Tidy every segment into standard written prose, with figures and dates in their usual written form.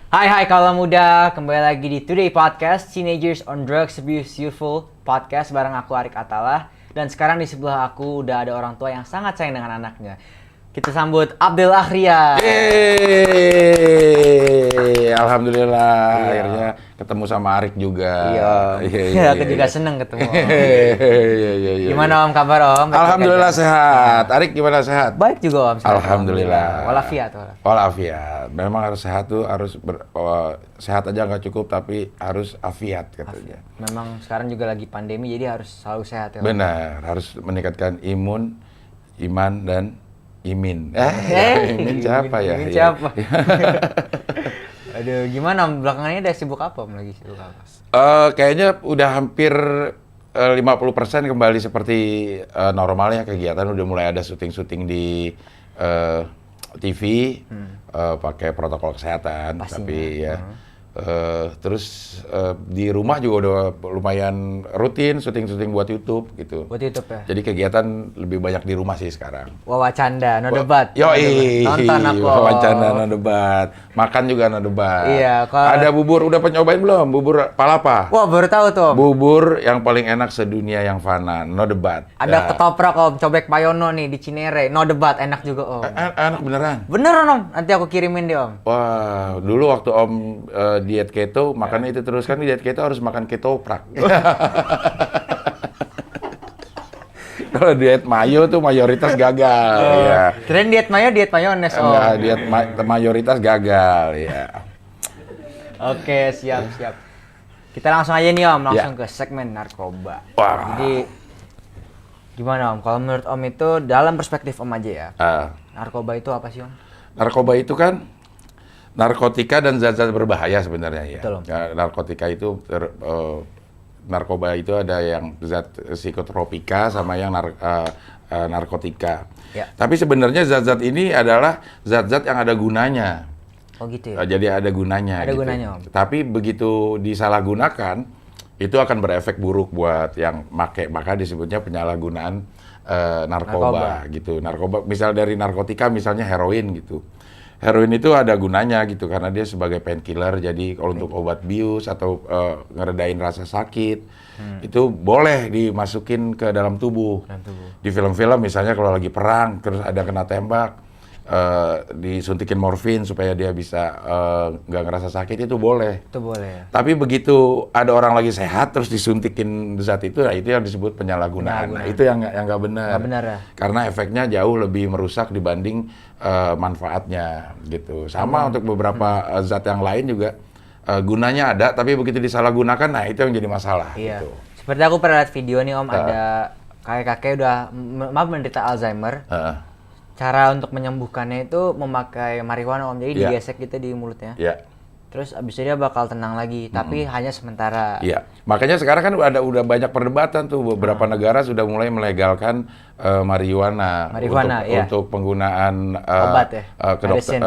Hai kaula muda, kembali lagi di Today Podcast, Teenagers on Drugs Abuse Youthful Podcast bareng aku Arik Atala. Dan sekarang di sebelah aku udah ada orang tua yang sangat sayang dengan anaknya. Kita sambut Abdel Akhria. Yeay, alhamdulillah akhirnya ketemu sama Arik juga. Iya, aku juga seneng ketemu. Iya. Gimana Om kabar Om? Alhamdulillah sehat. Arik gimana sehat? Baik juga Om. Alhamdulillah. Walafiat. Walafiat. Memang harus sehat tuh sehat aja nggak cukup tapi harus afiat katanya. Memang sekarang juga lagi pandemi jadi harus selalu sehat ya Om. Benar, harus meningkatkan imun, iman dan imin. Imin siapa ya? Imin siapa? Aduh, gimana Om? Belakangannya udah sibuk apa Om? Lagi sibuk apa? Kayaknya udah hampir 50% kembali seperti normalnya kegiatan. Udah mulai ada syuting-syuting di TV, pakai protokol kesehatan. Pastinya. Tapi ya. Terus di rumah juga udah lumayan rutin syuting-syuting buat YouTube gitu. Buat YouTube ya? Jadi kegiatan lebih banyak di rumah sih sekarang. Wawacanda, no debat. Yoi, Nonton aku. wacana no debat. Makan juga no debat. Iya, kalau- Ada bubur, udah nyobain belum? Bubur palapa. Wah, baru tahu tuh Om. Bubur yang paling enak sedunia yang fana, no debat. Ada ketoprak Om, cobek payono nih di Cinere. No debat, enak juga Om. Enak beneran. Beneran Om, nanti aku kirimin deh Om. Wah, dulu waktu Om diet keto, makannya itu terus kan diet keto harus makan ketoprak. Kalau diet mayo tuh mayoritas gagal, ya. Kirain diet mayo, diet mayones Om. Enggak, diet mayoritas gagal, ya. Oke, siap. Kita langsung aja nih Om, langsung Ya. ke segmen narkoba. Wah. Jadi, gimana Om? Kalau menurut Om itu, dalam perspektif Om aja ya, narkoba itu apa sih Om? Narkoba itu kan narkotika dan zat-zat berbahaya sebenarnya ya. Betul, Om. Narkotika itu narkoba itu ada yang zat psikotropika sama yang narkotika. Ya. Tapi sebenarnya zat-zat ini adalah zat-zat yang ada gunanya. Oh gitu ya? Jadi ada gunanya. Ada gitu. gunanya, Om. Tapi begitu disalahgunakan, itu akan berefek buruk buat yang make. Maka disebutnya penyalahgunaan narkoba gitu. Narkoba, misal dari narkotika, misalnya heroin gitu. Heroin itu ada gunanya gitu karena dia sebagai painkiller. Jadi kalau untuk obat bius atau ngeredain rasa sakit, itu boleh dimasukin ke dalam tubuh. Di film-film misalnya kalau lagi perang terus ada kena tembak, disuntikin morfin supaya dia bisa nggak ngerasa sakit, itu boleh. Itu boleh ya? Tapi begitu ada orang lagi sehat terus disuntikin zat itu, nah itu yang disebut penyalahgunaan. Nah, itu yang nggak benar. Nggak benar ya? Karena efeknya jauh lebih merusak dibanding manfaatnya gitu. Sama untuk beberapa zat yang lain juga gunanya ada, tapi begitu disalahgunakan, nah itu yang jadi masalah. Iya. Gitu. Seperti aku pernah lihat video nih Om, ada kakek-kakek udah menderita Alzheimer. Cara untuk menyembuhkannya itu memakai marijuana Om, jadi digesek gitu di mulutnya. Iya. Terus abis itu dia bakal tenang lagi, tapi hanya sementara. Iya, makanya sekarang kan udah banyak perdebatan tuh, beberapa negara sudah mulai melegalkan marijuana untuk penggunaan obat ya, ke dokter,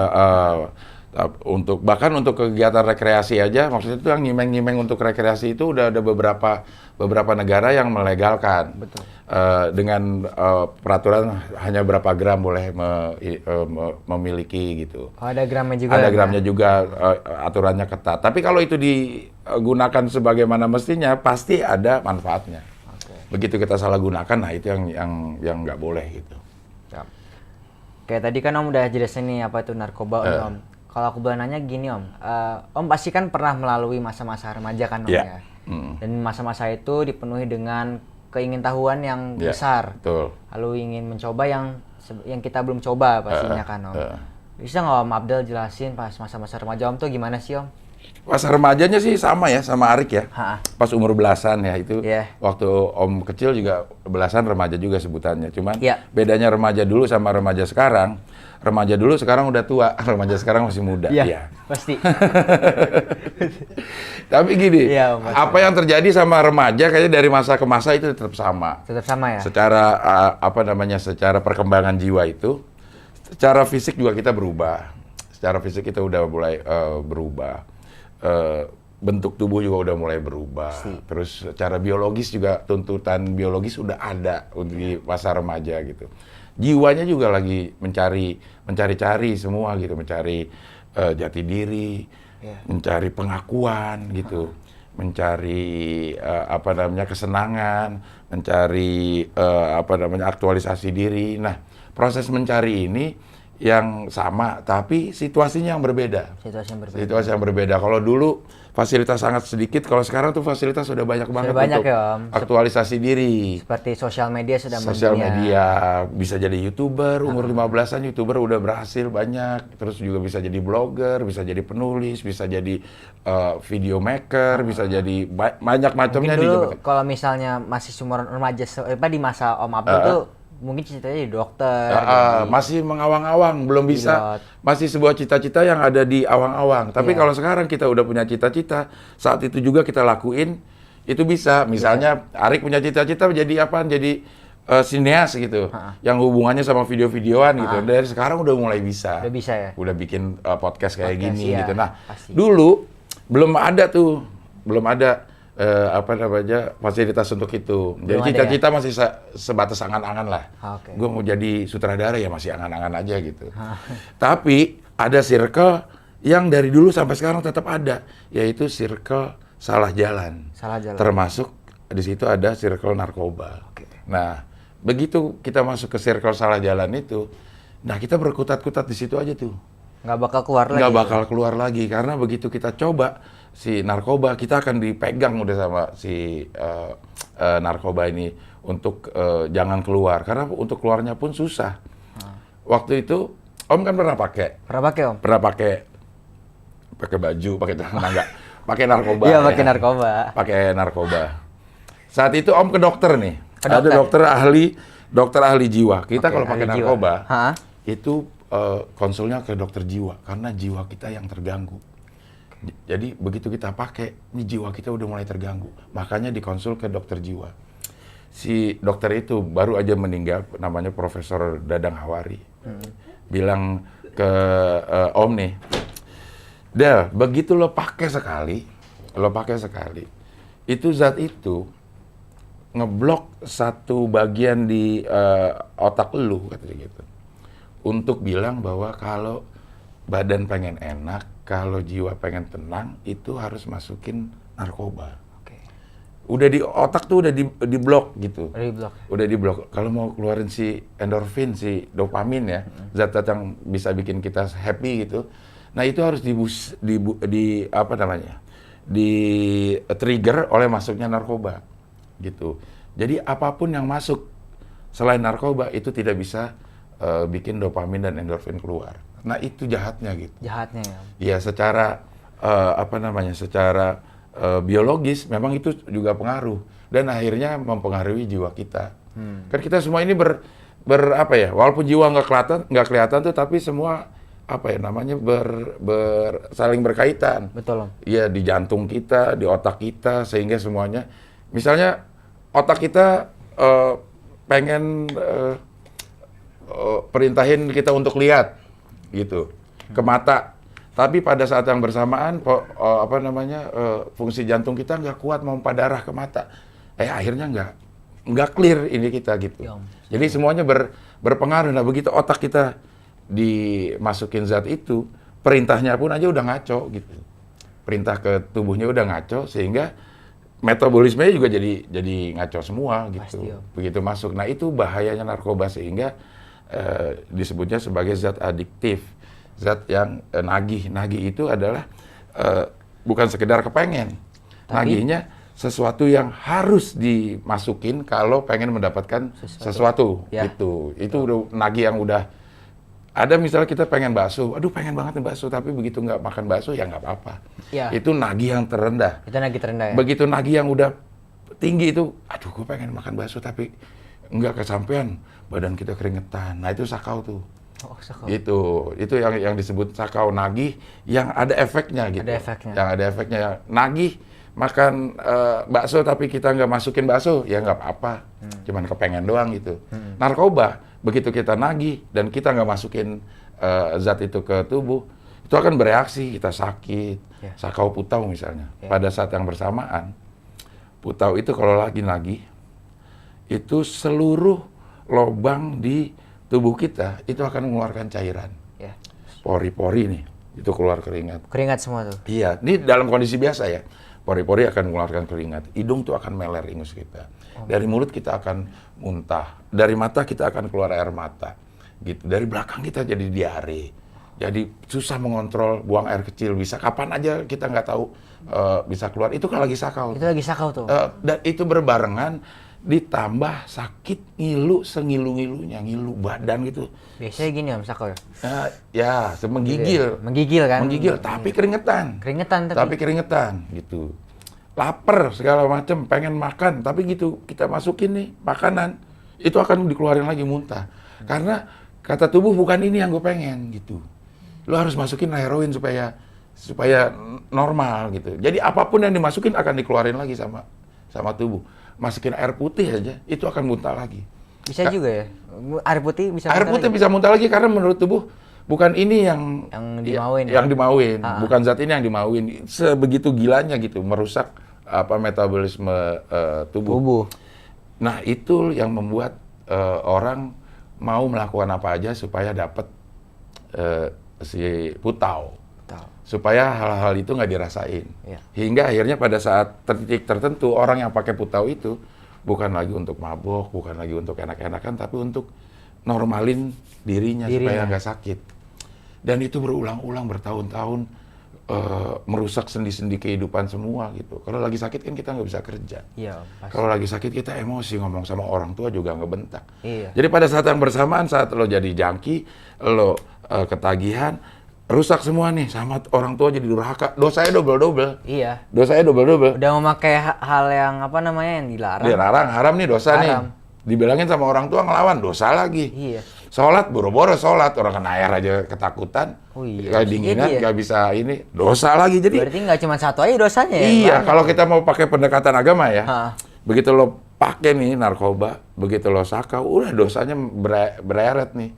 bahkan untuk kegiatan rekreasi aja, maksudnya itu yang nyimeng-nyimeng untuk rekreasi itu udah ada beberapa negara yang melegalkan. Betul. Dengan peraturan hanya berapa gram boleh memiliki gitu. Oh, ada gramnya juga. Ada ya, gramnya juga, aturannya ketat. Tapi kalau itu digunakan sebagaimana mestinya, pasti ada manfaatnya. Begitu kita salah gunakan, nah itu yang nggak boleh gitu. Siap. Kayak tadi kan Om udah jelasin nih apa itu narkoba Om. Kalau aku boleh nanya gini Om, Om pasti kan pernah melalui masa-masa remaja kan Om ya? Dan masa-masa itu dipenuhi dengan keingintahuan yang besar. Betul. Lalu ingin mencoba yang kita belum coba pastinya kan Om. Bisa nggak Om Abdel jelasin pas masa-masa remaja Om tuh gimana sih Om? Pas remajanya sih sama ya, sama Arik ya. Pas umur belasan ya itu. Waktu Om kecil juga belasan, remaja juga sebutannya. Cuman bedanya remaja dulu sama remaja sekarang. Remaja dulu sekarang udah tua, remaja sekarang masih muda. Iya, pasti. Tapi gini, Om, apa yang terjadi sama remaja kayaknya dari masa ke masa itu tetap sama. Tetap sama ya? Secara secara perkembangan jiwa itu, secara fisik juga kita berubah. Secara fisik kita udah mulai berubah. Bentuk tubuh juga udah mulai berubah. Terus secara biologis juga, tuntutan biologis udah ada untuk di masa remaja gitu. Jiwanya juga lagi mencari-cari semua gitu, mencari jati diri, mencari pengakuan gitu, mencari kesenangan, mencari aktualisasi diri. Nah, proses mencari ini yang sama, tapi situasinya yang berbeda. Situasi yang berbeda. Kalau dulu fasilitas sangat sedikit, kalau sekarang tuh fasilitas sudah banyak banget untuk aktualisasi diri. Seperti sosial media sudah mendunia. Sosial media, bisa jadi YouTuber, umur 15-an YouTuber udah berhasil banyak. Terus juga bisa jadi blogger, bisa jadi penulis, bisa jadi video maker, bisa jadi banyak macamnya. Mungkin dulu kalau misalnya masih umuran remaja, di masa Om Abdul tuh mungkin cita-citanya jadi dokter. Masih mengawang-awang, belum bisa. Masih sebuah cita-cita yang ada di awang-awang. Tapi kalau sekarang kita udah punya cita-cita, saat itu juga kita lakuin, itu bisa. Misalnya Arik punya cita-cita jadi apa? Jadi sineas gitu. Yang hubungannya sama video-videoan gitu. Dari sekarang udah mulai bisa. Udah bisa ya? Udah bikin podcast kayak gini gitu. Nah, dulu belum ada tuh. Belum ada fasilitas untuk itu. Jadi cita-cita masih sebatas angan-angan lah. Gue mau jadi sutradara ya masih angan-angan aja gitu. Tapi ada circle yang dari dulu sampai sekarang tetap ada, yaitu circle salah jalan. Termasuk di situ ada circle narkoba. Nah, begitu kita masuk ke circle salah jalan itu, nah kita berkutat-kutat di situ aja tuh. Nggak bakal keluar lagi. Nggak bakal keluar lagi, karena begitu kita coba si narkoba, kita akan dipegang udah sama si narkoba ini untuk jangan keluar, karena untuk keluarnya pun susah. Waktu itu Om kan pernah pakai. Om. Pernah pakai baju, pakai enggak, pakai narkoba. Iya, pakai narkoba. Pakai narkoba. Saat itu Om ke dokter nih. Ada dokter ahli jiwa. Kita kalau pakai narkoba itu konsulnya ke dokter jiwa, karena jiwa kita yang terganggu. Jadi begitu kita pakai, ini jiwa kita udah mulai terganggu. Makanya dikonsul ke dokter jiwa. Si dokter itu baru aja meninggal, namanya Profesor Dadang Hawari. Bilang ke Om nih, Del, begitu lo pakai sekali, itu zat itu ngeblok satu bagian di otak lu, katanya gitu. Untuk bilang bahwa kalau badan pengen enak, kalau jiwa pengen tenang, itu harus masukin narkoba. Udah di otak tuh udah di blok gitu. Udah di blok. Kalau mau keluarin si endorfin, si dopamin ya, zat-zat yang bisa bikin kita happy gitu. Nah, itu harus di trigger oleh masuknya narkoba gitu. Jadi apapun yang masuk selain narkoba itu tidak bisa bikin dopamin dan endorfin keluar. Nah, itu jahatnya gitu. Jahatnya ya. Iya, secara secara biologis memang itu juga pengaruh dan akhirnya mempengaruhi jiwa kita. Kan kita semua ini walaupun jiwa nggak kelihatan tuh, tapi semua saling berkaitan. Betul, Om. Iya, di jantung kita, di otak kita, sehingga semuanya. Misalnya otak kita pengen perintahin kita untuk lihat gitu ke mata, tapi pada saat yang bersamaan fungsi jantung kita nggak kuat memompa darah ke mata, akhirnya nggak clear ini kita gitu. Jadi semuanya berpengaruh. Nah, begitu otak kita dimasukin zat itu, perintahnya pun aja udah ngaco gitu, perintah ke tubuhnya udah ngaco, sehingga metabolismenya juga jadi ngaco semua gitu. Pasti, begitu masuk. Nah, itu bahayanya narkoba, sehingga disebutnya sebagai zat adiktif, zat yang nagih. Nagih itu adalah bukan sekedar kepengen, nagihnya sesuatu yang harus dimasukin kalau pengen mendapatkan sesuatu gitu. Itu udah nagih yang udah ada. Misalnya kita pengen bakso, aduh pengen banget nih bakso, tapi begitu nggak makan bakso ya nggak apa-apa. Itu nagih yang terendah. Itu nagih terendah ya? Begitu nagih yang udah tinggi itu, aduh gue pengen makan bakso tapi nggak kesampean, badan kita keringetan. Nah, itu sakau tuh. Sakau. Itu yang disebut sakau, nagih yang ada efeknya gitu. Yang ada efeknya. Nagih makan bakso tapi kita nggak masukin bakso, ya nggak apa-apa. Cuman kepengen doang gitu. Narkoba, begitu kita nagih dan kita nggak masukin zat itu ke tubuh, itu akan bereaksi, kita sakit. Sakau putau misalnya. Pada saat yang bersamaan, putau itu kalau lagi nagih, itu seluruh lubang di tubuh kita itu akan mengeluarkan cairan. Pori-pori nih. itu keluar keringat. Keringat semua tuh? Iya, ini dalam kondisi biasa ya. Pori-pori akan mengeluarkan keringat. Hidung tuh akan meler ingus kita. Dari mulut kita akan muntah. Dari mata kita akan keluar air mata. Gitu. Dari belakang kita jadi diare. Jadi susah mengontrol buang air kecil. Bisa kapan aja kita nggak tahu bisa keluar. Itu kalau lagi sakau. Itu lagi sakau tuh? Dan itu berbarengan ditambah sakit ngilu sengilu-ngilunya, ngilu badan gitu. Biasanya gini Om, sakau ya? Ya, menggigil. Menggigil kan? Menggigil, tapi keringetan. Keringetan Tapi keringetan, gitu. Lapar, segala macam, pengen makan, tapi gitu, kita masukin nih makanan, itu akan dikeluarin lagi muntah. Karena kata tubuh bukan ini yang gue pengen, gitu. Lo harus masukin heroin supaya normal, gitu. Jadi apapun yang dimasukin akan dikeluarin lagi sama tubuh. Masukin air putih aja, itu akan muntah lagi. Bisa juga ya? Air putih bisa air putih lagi? Bisa muntah lagi karena menurut tubuh bukan ini yang dimauin. Yang dimauin, bukan zat ini yang dimauin. Sebegitu gilanya gitu, merusak metabolisme tubuh. Nah, itu yang membuat orang mau melakukan apa aja supaya dapat si putau. Supaya hal-hal itu nggak dirasain. Ya. Hingga akhirnya pada saat titik tertentu, orang yang pakai putau itu bukan lagi untuk mabok, bukan lagi untuk enak-enakan, tapi untuk normalin dirinya. Supaya nggak sakit. Dan itu berulang-ulang bertahun-tahun merusak sendi-sendi kehidupan semua gitu. Kalau lagi sakit kan kita nggak bisa kerja. Iya, kalau lagi sakit kita emosi, ngomong sama orang tua juga ngebentak. Iya. Jadi pada saat yang bersamaan, saat lo jadi jangki, lo ketagihan, rusak semua nih, sama orang tua jadi durhaka, dosanya double-double. Iya. Dosanya double-double. Udah memakai hal yang yang dilarang. Dilarang, haram nih, dosa haram. Nih. Dibilangin sama orang tua ngelawan, dosa lagi. Iya. Sholat, boro-boro sholat, orang kena air aja ketakutan. Oh iya. Kayak dinginan, nggak bisa ini, dosa lagi. Jadi berarti nggak cuma satu aja dosanya ya? Iya, kalau kita mau pakai pendekatan agama ya, begitu lo pakai nih narkoba, begitu lo sakau, udah dosanya bereret nih.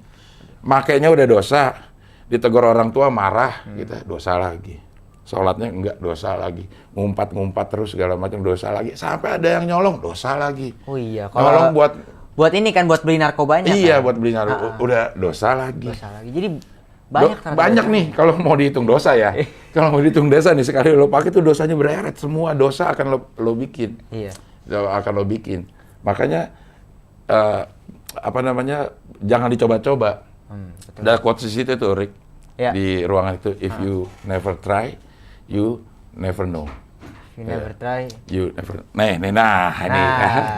Makainya udah dosa. Ditegur orang tua marah, gitu, dosa lagi. Sholatnya enggak, dosa lagi. Ngumpat terus segala macam, dosa lagi. Sampai ada yang nyolong, dosa lagi. Oh iya, kalau nyolong buat ini kan, buat beli narkobanya. Iya, kan? buat beli narkoba, udah dosa lagi. Dosa lagi. Jadi banyak nih kalau mau dihitung dosa ya. Kalau mau dihitung dosa nih, sekali lo pakai tuh dosanya bereret. Semua dosa akan lo bikin. Iya. Akan lo bikin. Makanya jangan dicoba-coba. Ada quotes di situ tuh, Rick, di ruangan itu, if you never try, you never know. If you never try, you never. Ini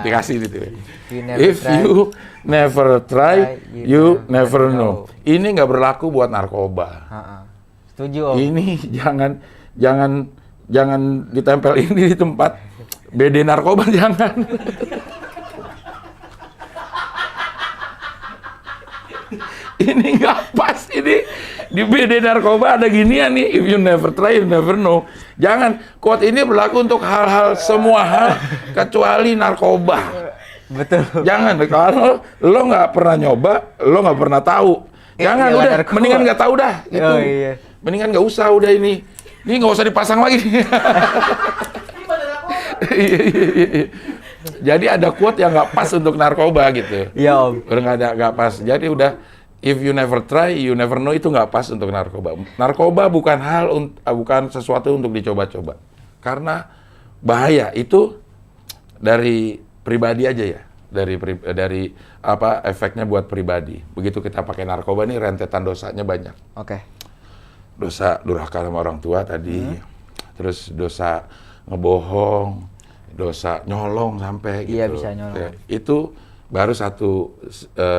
dikasih gitu. If you never try, you never know. Ini nggak berlaku buat narkoba. Setuju Om. Ini jangan ditempel ini di tempat BD narkoba, jangan. Ini nggak pas, ini di BD narkoba ada ginian nih, if you never try, you never know. Jangan, quote ini berlaku untuk semua hal kecuali narkoba. Betul. Jangan, kalau lo nggak pernah nyoba, lo nggak pernah tahu. Jangan, udah, narkoba. Mendingan nggak tahu dah. Gitu. Oh, iya. Mendingan nggak usah, udah ini nggak usah dipasang lagi. Jadi ada quote yang nggak pas untuk narkoba gitu. Iya Om. Udah nggak pas. Jadi udah, if you never try, you never know, itu nggak pas untuk narkoba. Narkoba bukan sesuatu untuk dicoba-coba. Karena bahaya itu dari pribadi aja ya. Dari efeknya buat pribadi. Begitu kita pakai narkoba nih, rentetan dosanya banyak. Oke. Dosa durhaka sama orang tua tadi. Terus dosa ngebohong, dosa nyolong sampai gitu. Iya, bisa nyolong. Ya, itu baru satu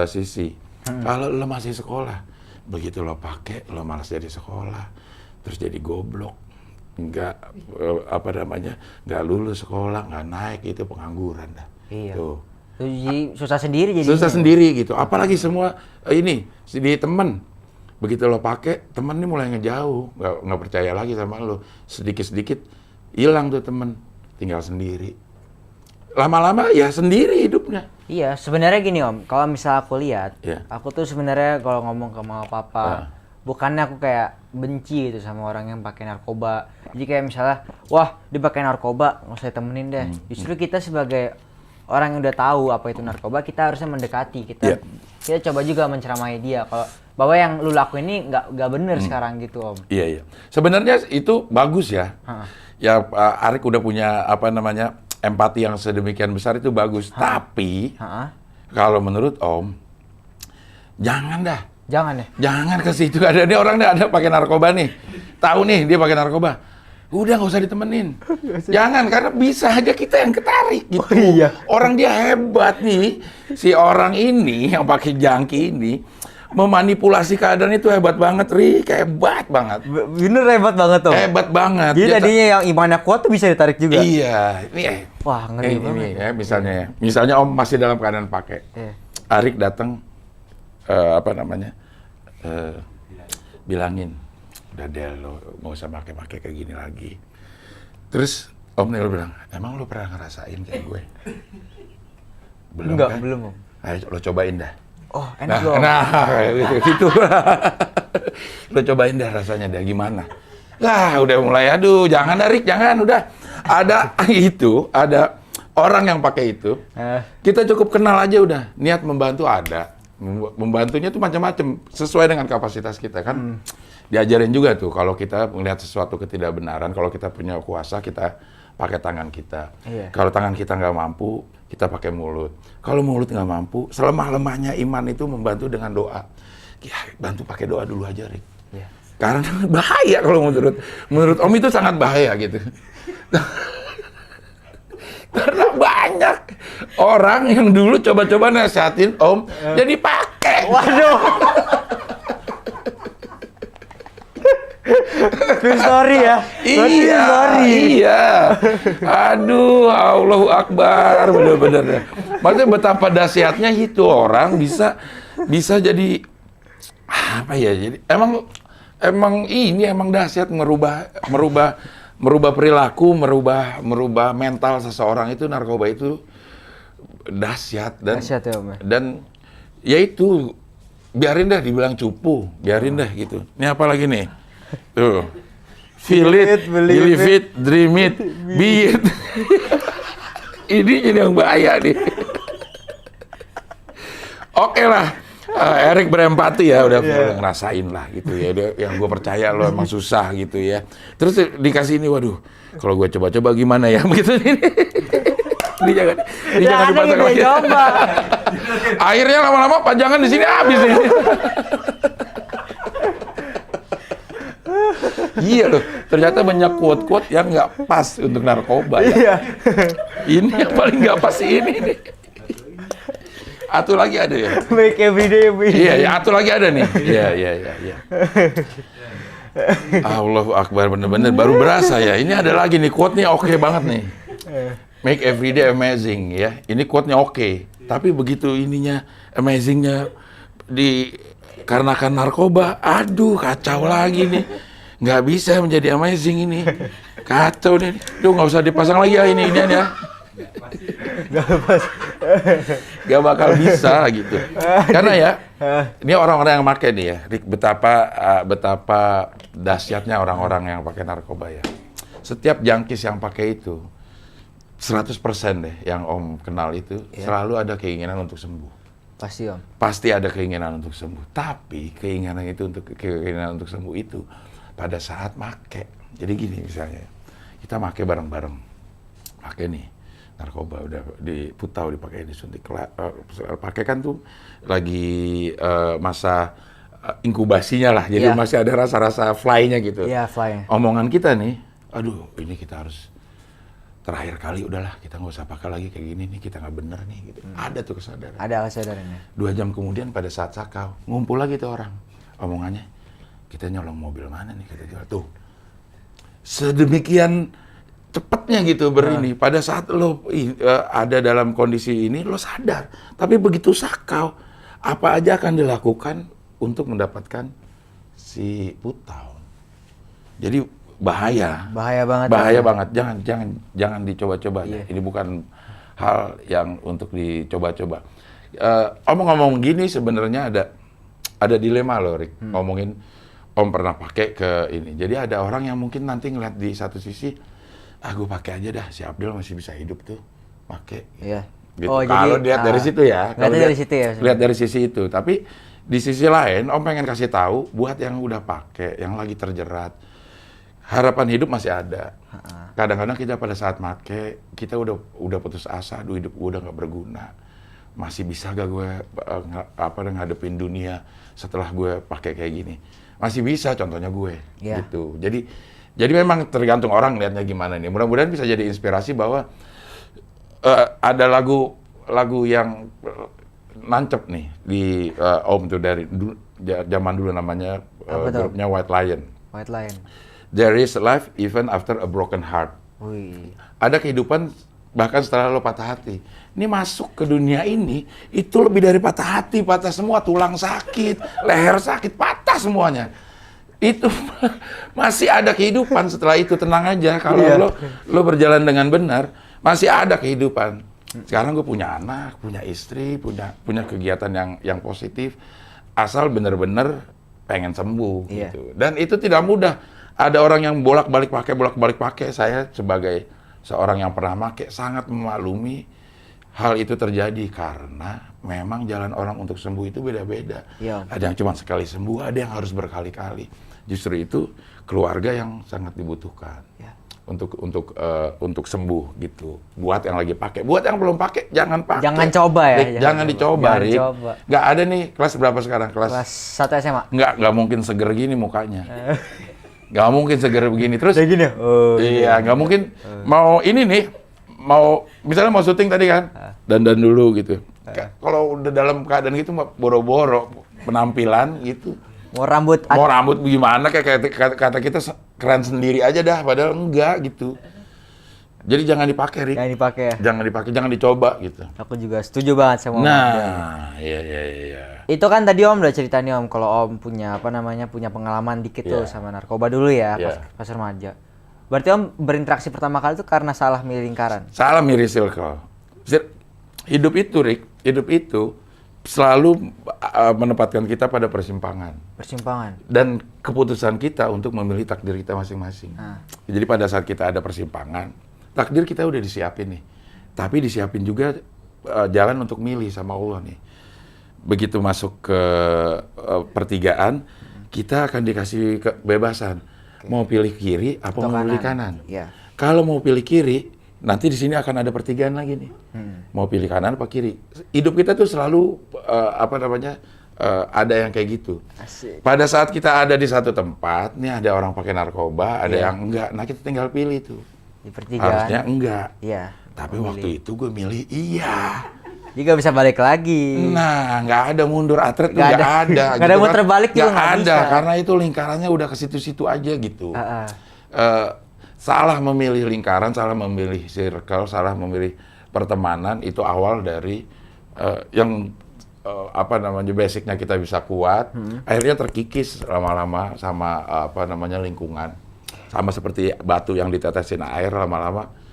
sisi. Kalau lo masih sekolah, begitu lo pakai, lo malas jadi sekolah, terus jadi goblok, nggak lulus sekolah, nggak naik, itu pengangguran dah. Iya. Tuh. Jadi susah sendiri jadi. Susah sendiri gitu. Apalagi semua ini di temen, begitu lo pakai, temen ini mulai ngejauh, nggak percaya lagi sama lo, sedikit hilang tuh temen, tinggal sendiri. Lama-lama ya sendiri hidupnya. Iya, sebenarnya gini Om, kalau misal aku lihat, aku tuh sebenarnya kalau ngomong ke mama papa, bukannya aku kayak benci gitu sama orang yang pakai narkoba. Jadi kayak misalnya, wah dia pakai narkoba, nggak usah temenin deh. Justru kita sebagai orang yang udah tahu apa itu narkoba, kita harusnya mendekati, kita coba juga menceramahi dia kalau bahwa yang lu lakuin ini nggak bener sekarang gitu Om. Iya. Sebenarnya itu bagus ya. Ya Arik udah punya empati yang sedemikian besar itu bagus. Tapi kalau menurut Om, jangan dah. Jangan ya? Jangan ke situ. Ada orang ada pakai narkoba nih. Tahu nih dia pakai narkoba. Udah nggak usah ditemenin. Jangan, karena bisa aja kita yang ketarik gitu. Oh, iya. Orang dia hebat nih. Si orang ini yang pakai jangki ini memanipulasi keadaan itu hebat banget, Rik. Hebat banget. Bener hebat banget tuh. Hebat banget. Jadi tadinya yang imannya kuat tuh bisa ditarik juga. Iya. Wah, ngeri banget. Ya, misalnya Om masih dalam keadaan pakai. Arik datang bilangin, udah deh lo nggak usah pakai kayak gini lagi. Terus Om Nil bilang, emang lo pernah ngerasain kayak gue? Belum. Enggak, kan? belum Om. Ayo lo cobain dah. Oh, enak loh. Gitu. Lo cobain dah rasanya dah gimana. Nah, udah mulai, aduh, jangan Arik, jangan, udah. Ada orang yang pakai itu. Kita cukup kenal aja udah. Niat membantu ada. Membantunya tuh macam-macam sesuai dengan kapasitas kita kan. Diajarin juga tuh kalau kita melihat sesuatu ketidakbenaran, kalau kita punya kuasa kita pakai tangan kita. Kalau tangan kita nggak mampu, kita pakai mulut. Kalau mulut nggak mampu, selemah-lemahnya iman itu membantu dengan doa. Ya, bantu pakai doa dulu aja, Rik. Karena bahaya kalau menurut Om itu sangat bahaya gitu. Karena banyak orang yang dulu coba-coba nasihatin Om, jadi pakai. Waduh. True story ya. Iya. Aduh, Allahu Akbar, bener-bener. Maksudnya betapa dahsyatnya itu orang bisa jadi apa ya? Jadi emang dahsyat merubah perilaku, merubah mental seseorang itu. Narkoba itu dahsyat Dahsyat ya, Om. dan ya itu biarin dah dibilang cupu, biarin dah gitu. Ini apa lagi nih? Tuh. Feel it, believe it, dream it, be it. Ini yang bahaya nih. Oke lah. Erik berempati ya, udah ngerasain lah gitu ya. Yang gue percaya lo emang susah gitu ya. Terus dikasih ini, waduh, kalau gue coba-coba gimana ya begitu ini. Ini jangan dipasang lagi. Akhirnya lama-lama panjangan di sini habis nih. Iya loh, ternyata banyak quote-quote yang nggak pas untuk narkoba. Ya. Ini yang paling nggak pas ini nih. Atu lagi ada ya? Make everyday. Iya, atu lagi ada nih. Iya. Allahu Akbar, bener-bener baru berasa ya. Ini ada lagi nih, quote-nya oke banget nih. Make everyday amazing ya. Ini quote-nya oke. Tapi begitu ininya, amazing-nya dikarenakan narkoba, aduh kacau lagi nih. Nggak bisa menjadi amazing ini. Kacau nih. Duh, nggak usah dipasang lagi ya ini ya. Gak bakal bisa gitu. Karena ya, ini orang-orang yang pakai nih ya, betapa dahsyatnya orang-orang yang pakai narkoba ya. Setiap jangkis yang pakai itu, 100% deh yang Om kenal itu, selalu ada keinginan untuk sembuh. Pasti Om. Pasti ada keinginan untuk sembuh. Tapi keinginan untuk sembuh itu pada saat make. Jadi gini misalnya, kita make bareng-bareng, pakai nih narkoba udah diputau, dipakai, disuntik, pakai kan tuh lagi masa inkubasinya lah, jadi masih ada rasa-rasa fly-nya gitu. Iya, fly. Omongan kita nih, aduh ini kita harus terakhir kali udahlah, kita nggak usah pakai lagi kayak gini nih, kita nggak bener nih gitu. Ada tuh kesadaran. Ada kesadarannya. 2 jam kemudian pada saat sakau, ngumpul lagi tuh orang, omongannya, kita nyolong mobil mana nih, kita jual tuh. Sedemikian cepatnya gitu berini. Pada saat lo ada dalam kondisi ini, lo sadar. Tapi begitu sakau, apa aja akan dilakukan untuk mendapatkan si putau. Jadi bahaya. Bahaya banget. Jangan dicoba-coba. Ini bukan hal yang untuk dicoba-coba. Omong-ngomong gini sebenarnya ada dilema loh, Rik. Ngomongin Om pernah pakai ke ini. Jadi ada orang yang mungkin nanti ngeliat di satu sisi, gue pakai aja dah, si Abdul masih bisa hidup tuh, pakai. Iya. gitu. Oh, Kalau lihat dari situ ya. Kalau dari situ ya. Lihat dari sisi itu. Tapi di sisi lain, Om pengen kasih tahu buat yang udah pakai, yang lagi terjerat, harapan hidup masih ada. Kadang-kadang kita pada saat make, kita udah putus asa, aduh hidup gue udah nggak berguna. Masih bisa gak gue ngadepin dunia setelah gue pakai kayak gini? Masih bisa, contohnya gue, gitu. Jadi memang tergantung orang lihatnya gimana nih. Mudah-mudahan bisa jadi inspirasi bahwa ada lagu yang nancep nih di Om tuh dari zaman dulu namanya grupnya White Lion. White Lion. There is life even after a broken heart. Wih. Ada kehidupan bahkan setelah lo patah hati. Ini masuk ke dunia ini, itu lebih dari patah hati, patah semua, tulang sakit, leher sakit, patah semuanya. Itu masih ada kehidupan setelah itu, tenang aja. Kalau lo berjalan dengan benar, masih ada kehidupan. Sekarang gue punya anak, punya istri, punya kegiatan yang positif, asal benar-benar pengen sembuh gitu. Dan itu tidak mudah. Ada orang yang bolak-balik pakai. Saya sebagai seorang yang pernah pakai sangat memaklumi hal itu terjadi karena memang jalan orang untuk sembuh itu beda-beda. Ada yang cuma sekali sembuh, ada yang harus berkali-kali. Justru itu keluarga yang sangat dibutuhkan untuk sembuh gitu. Buat yang lagi pakai, buat yang belum pakai jangan pakai. Jangan coba ya. Jangan dicoba, Rik. Nggak ada nih kelas berapa sekarang? Kelas 1 SMA. Nggak mungkin seger gini mukanya. Nggak mungkin seger begini terus. Kayak gini ya? Iya, nggak mungkin. Mau ini nih, misalnya mau syuting tadi kan, dandan dulu gitu. Kalau udah dalam keadaan gitu, boro-boro penampilan gitu. Mau rambut gimana, kayak kata kita keren sendiri aja dah, padahal enggak gitu. Jadi jangan dipakai, Rik. Jangan dipakai ya? Jangan dipakai, jangan dicoba gitu. Aku juga setuju banget sama Om. Iya. Itu kan tadi Om udah cerita nih Om, kalau Om punya pengalaman dikit tuh sama narkoba dulu ya, pas remaja. Berarti Om berinteraksi pertama kali itu karena salah milih lingkaran? Salah milih circle. Hidup itu, Rik, selalu menempatkan kita pada persimpangan. Dan keputusan kita untuk memilih takdir kita masing-masing. Jadi pada saat kita ada persimpangan, takdir kita udah disiapin nih. Tapi disiapin juga jalan untuk milih sama Allah nih. Begitu masuk ke pertigaan, kita akan dikasih kebebasan. Mau pilih kiri apa mau pilih kanan. Kalau mau pilih kiri, nanti di sini akan ada pertigaan lagi nih. Mau pilih kanan apa kiri. Hidup kita tuh selalu ada yang kayak gitu. Asik. Pada saat kita ada di satu tempat, nih ada orang pakai narkoba, ada yang enggak. Nah kita tinggal pilih tuh. Di pertigaan. Harusnya enggak. Tapi milih. waktu itu gue milih iya. Jadi nggak bisa balik lagi. Nah, nggak ada mundur atret tuh nggak ada. Nggak ada muter balik juga nggak ada bisa. Karena itu lingkarannya udah ke situ-situ aja gitu. Salah memilih lingkaran, salah memilih circle, salah memilih pertemanan itu awal dari basicnya kita bisa kuat, akhirnya terkikis lama-lama sama lingkungan, sama seperti batu yang ditetesin air lama-lama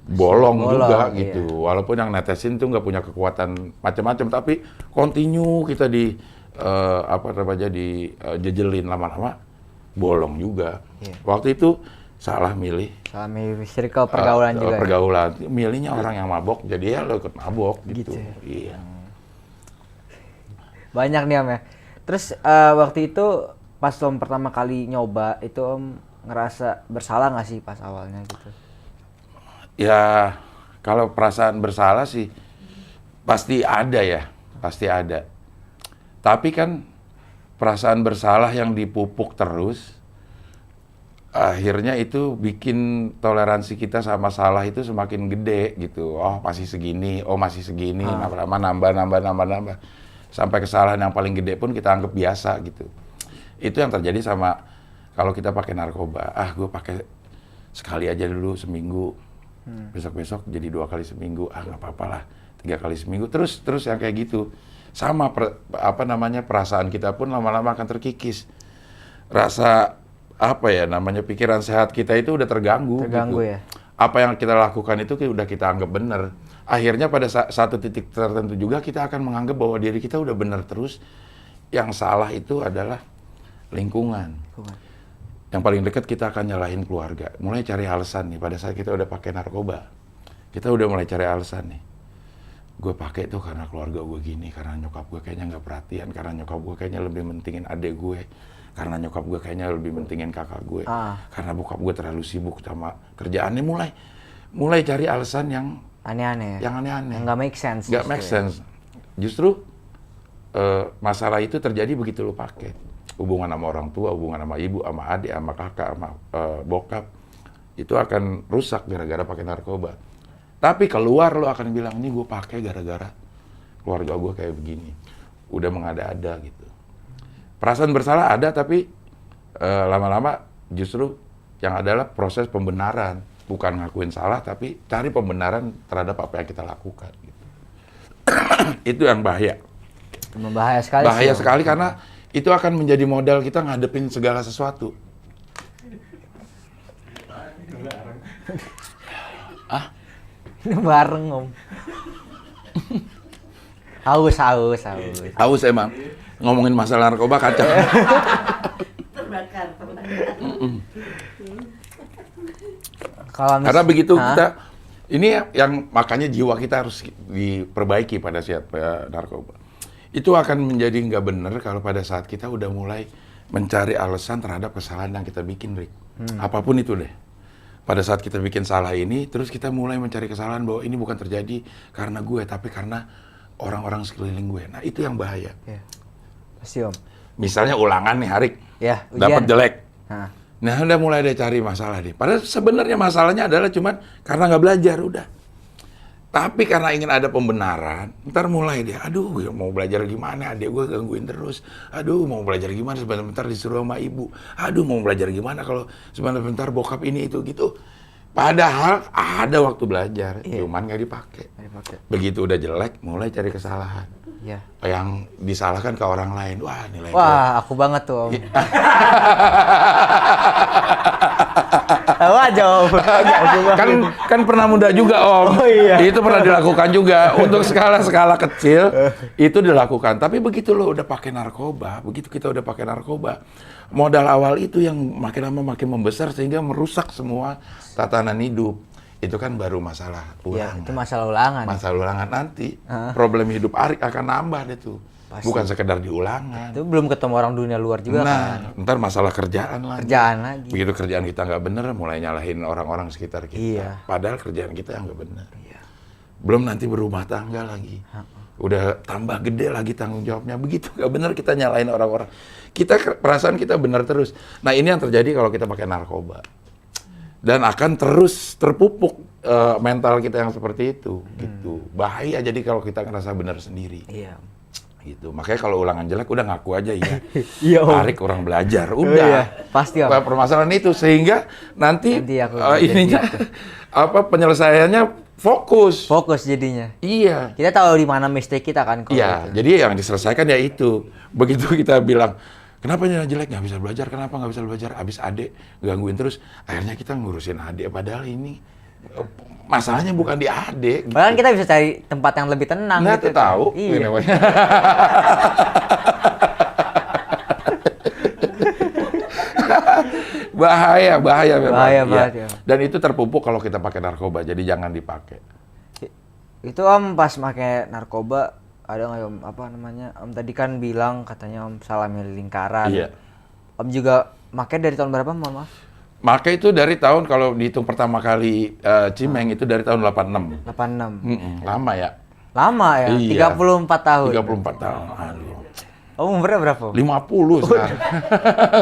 bolong juga gitu. Walaupun yang netesin tuh nggak punya kekuatan macam-macam, tapi continue kita jejelin lama-lama bolong juga. Waktu itu salah milih circle pergaulan juga. Pergaulan. Milihnya orang yang mabok, jadi ya lo ikut mabok gitu. Iya. Banyak nih Om ya. Terus waktu itu pas Om pertama kali nyoba itu Om ngerasa bersalah nggak sih pas awalnya gitu? Ya kalau perasaan bersalah sih pasti ada ya, pasti ada. Tapi kan perasaan bersalah yang dipupuk terus, akhirnya itu bikin toleransi kita sama salah itu semakin gede gitu. Oh masih segini, nambah. Sampai kesalahan yang paling gede pun kita anggap biasa gitu. Itu yang terjadi sama kalau kita pakai narkoba. Gue pakai sekali aja dulu seminggu. Besok-besok jadi 2 kali seminggu. Nggak apa-apa lah. 3 kali seminggu. Terus yang kayak gitu. Sama perasaan kita pun lama-lama akan terkikis. Rasa pikiran sehat kita itu udah terganggu gitu. Ya. Apa yang kita lakukan itu udah kita anggap benar. Akhirnya pada satu titik tertentu juga kita akan menganggap bahwa diri kita udah benar terus. Yang salah itu adalah lingkungan. Yang paling dekat kita akan nyalahin keluarga. Mulai cari alasan nih pada saat kita udah pakai narkoba. Kita udah mulai cari alasan nih. gue pakai tuh karena keluarga gue gini, karena nyokap gue kayaknya nggak perhatian, karena nyokap gue kayaknya lebih mentingin adik gue, karena nyokap gue kayaknya lebih mentingin kakak gue, karena bokap gue terlalu sibuk sama kerjaannya. Mulai cari alasan yang aneh-aneh, yang aneh-aneh, nggak make sense. Nggak make sense. Justru masalah itu terjadi begitu lo pakai. Hubungan sama orang tua, hubungan sama ibu, sama adik, sama kakak, sama bokap, itu akan rusak gara-gara pakai narkoba. Tapi keluar lo akan bilang, ini gue pakai gara-gara keluarga gue kayak begini. Udah mengada-ada gitu. Perasaan bersalah ada, tapi lama-lama justru yang adalah proses pembenaran. Bukan ngakuin salah, tapi cari pembenaran terhadap apa yang kita lakukan. Gitu. Itu yang bahaya. Bahaya sekali. Bahaya sekali karena itu akan menjadi modal kita ngadepin segala sesuatu. Bareng Om. Haus. Haus emang. Ngomongin masalah narkoba kacau. Terbakar. Karena begitu kita, ini yang makanya jiwa kita harus diperbaiki pada saat narkoba. Itu akan menjadi nggak benar kalau pada saat kita udah mulai mencari alasan terhadap kesalahan yang kita bikin, Rick. Apapun itu deh. Pada saat kita bikin salah ini, terus kita mulai mencari kesalahan bahwa ini bukan terjadi karena gue, tapi karena orang-orang sekeliling gue. Nah, itu yang bahaya. Ya. Pasti, Om. Misalnya ulangan nih, Harik. Ya, dapat jelek. Nah, udah mulai dia cari masalah nih. Padahal sebenarnya masalahnya adalah cuman karena nggak belajar, udah. Tapi karena ingin ada pembenaran, ntar mulai dia, aduh mau belajar gimana, adik gue gangguin terus. Aduh mau belajar gimana, sebentar disuruh sama ibu. Aduh mau belajar gimana kalau sebentar bokap ini itu gitu. Padahal ada waktu belajar, cuman nggak dipakai. Begitu udah jelek, mulai cari kesalahan. Iya. Yang disalahkan ke orang lain. Wah, nilai aku banget tuh, Om. Tahu aja, Om. kan pernah muda juga, Om. Oh, iya. Itu pernah dilakukan juga. Untuk skala kecil itu dilakukan. Tapi begitu lo udah pakai narkoba, begitu kita udah pakai narkoba, modal awal itu yang makin lama makin membesar sehingga merusak semua tatanan hidup. Itu kan baru masalah ulangan. Ya, itu masalah ulangan. Masalah ulangan nanti, problem hidup Arik akan nambah deh tuh. Pasti. Bukan sekedar di ulangan. Itu belum ketemu orang dunia luar juga kan. Ntar masalah kerjaan lagi. Begitu kerjaan kita nggak bener, mulai nyalahin orang-orang sekitar kita. Iya. Padahal kerjaan kita yang nggak bener. Iya. Belum nanti berumah tangga lagi. Udah tambah gede lagi tanggung jawabnya. Begitu nggak bener kita nyalahin orang-orang. Perasaan kita bener terus. Nah ini yang terjadi kalau kita pakai narkoba. Dan akan terus terpupuk mental kita yang seperti itu. Gitu. Bahaya jadi kalau kita ngerasa benar sendiri. Iya. Gitu. Makanya kalau ulangan jelek udah ngaku aja ya. Iya, Om. Tarik kurang belajar. Udah. Iya, pasti, Om. Permasalahan itu sehingga nanti ininya penyelesaiannya fokus. Fokus jadinya. Iya. Kita tahu di mana mistake kita kan kalau iya, gitu. jadi yang diselesaikan ya itu. Begitu kita bilang, kenapa jelek nggak bisa belajar? Kenapa nggak bisa belajar? Abis adik gangguin terus. Akhirnya kita ngurusin adik. Padahal ini masalahnya bukan di adik. Gitu. Bahkan kita bisa cari tempat yang lebih tenang. Nah, gitu. Tahu. Iya. bahaya. Dan itu terpupuk kalau kita pakai narkoba. Jadi jangan dipakai. Itu Om pas pakai narkoba ada nggak Om Om tadi kan bilang katanya Om salah milih lingkaran. Iya. Om juga pakai dari tahun berapa Maaf? Pakai itu dari tahun kalau dihitung pertama kali Cimeng itu dari tahun 86. 86. Lama ya. Lama ya. Iya. 34 tahun. 34 tahun. Aduh. Umurnya berapa? 50 sekarang.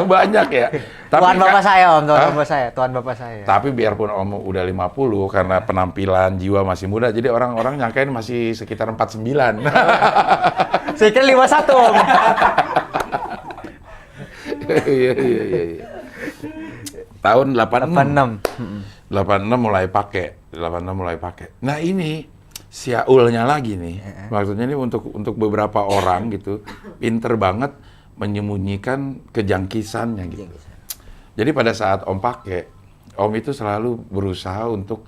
Banyak ya. Tapi Tuan bapak saya Om, tuan bapak saya. Tapi biarpun Om udah 50 karena penampilan jiwa masih muda, jadi orang-orang nyangkain masih sekitar 49. Saya kira 51 Om. Iya. Tahun 86. 86 mulai pakai. Nah ini siaulnya lagi nih. Maksudnya ini untuk beberapa orang gitu, pinter banget menyembunyikan kejangkisannya gitu. Jadi pada saat Om pakai, Om itu selalu berusaha untuk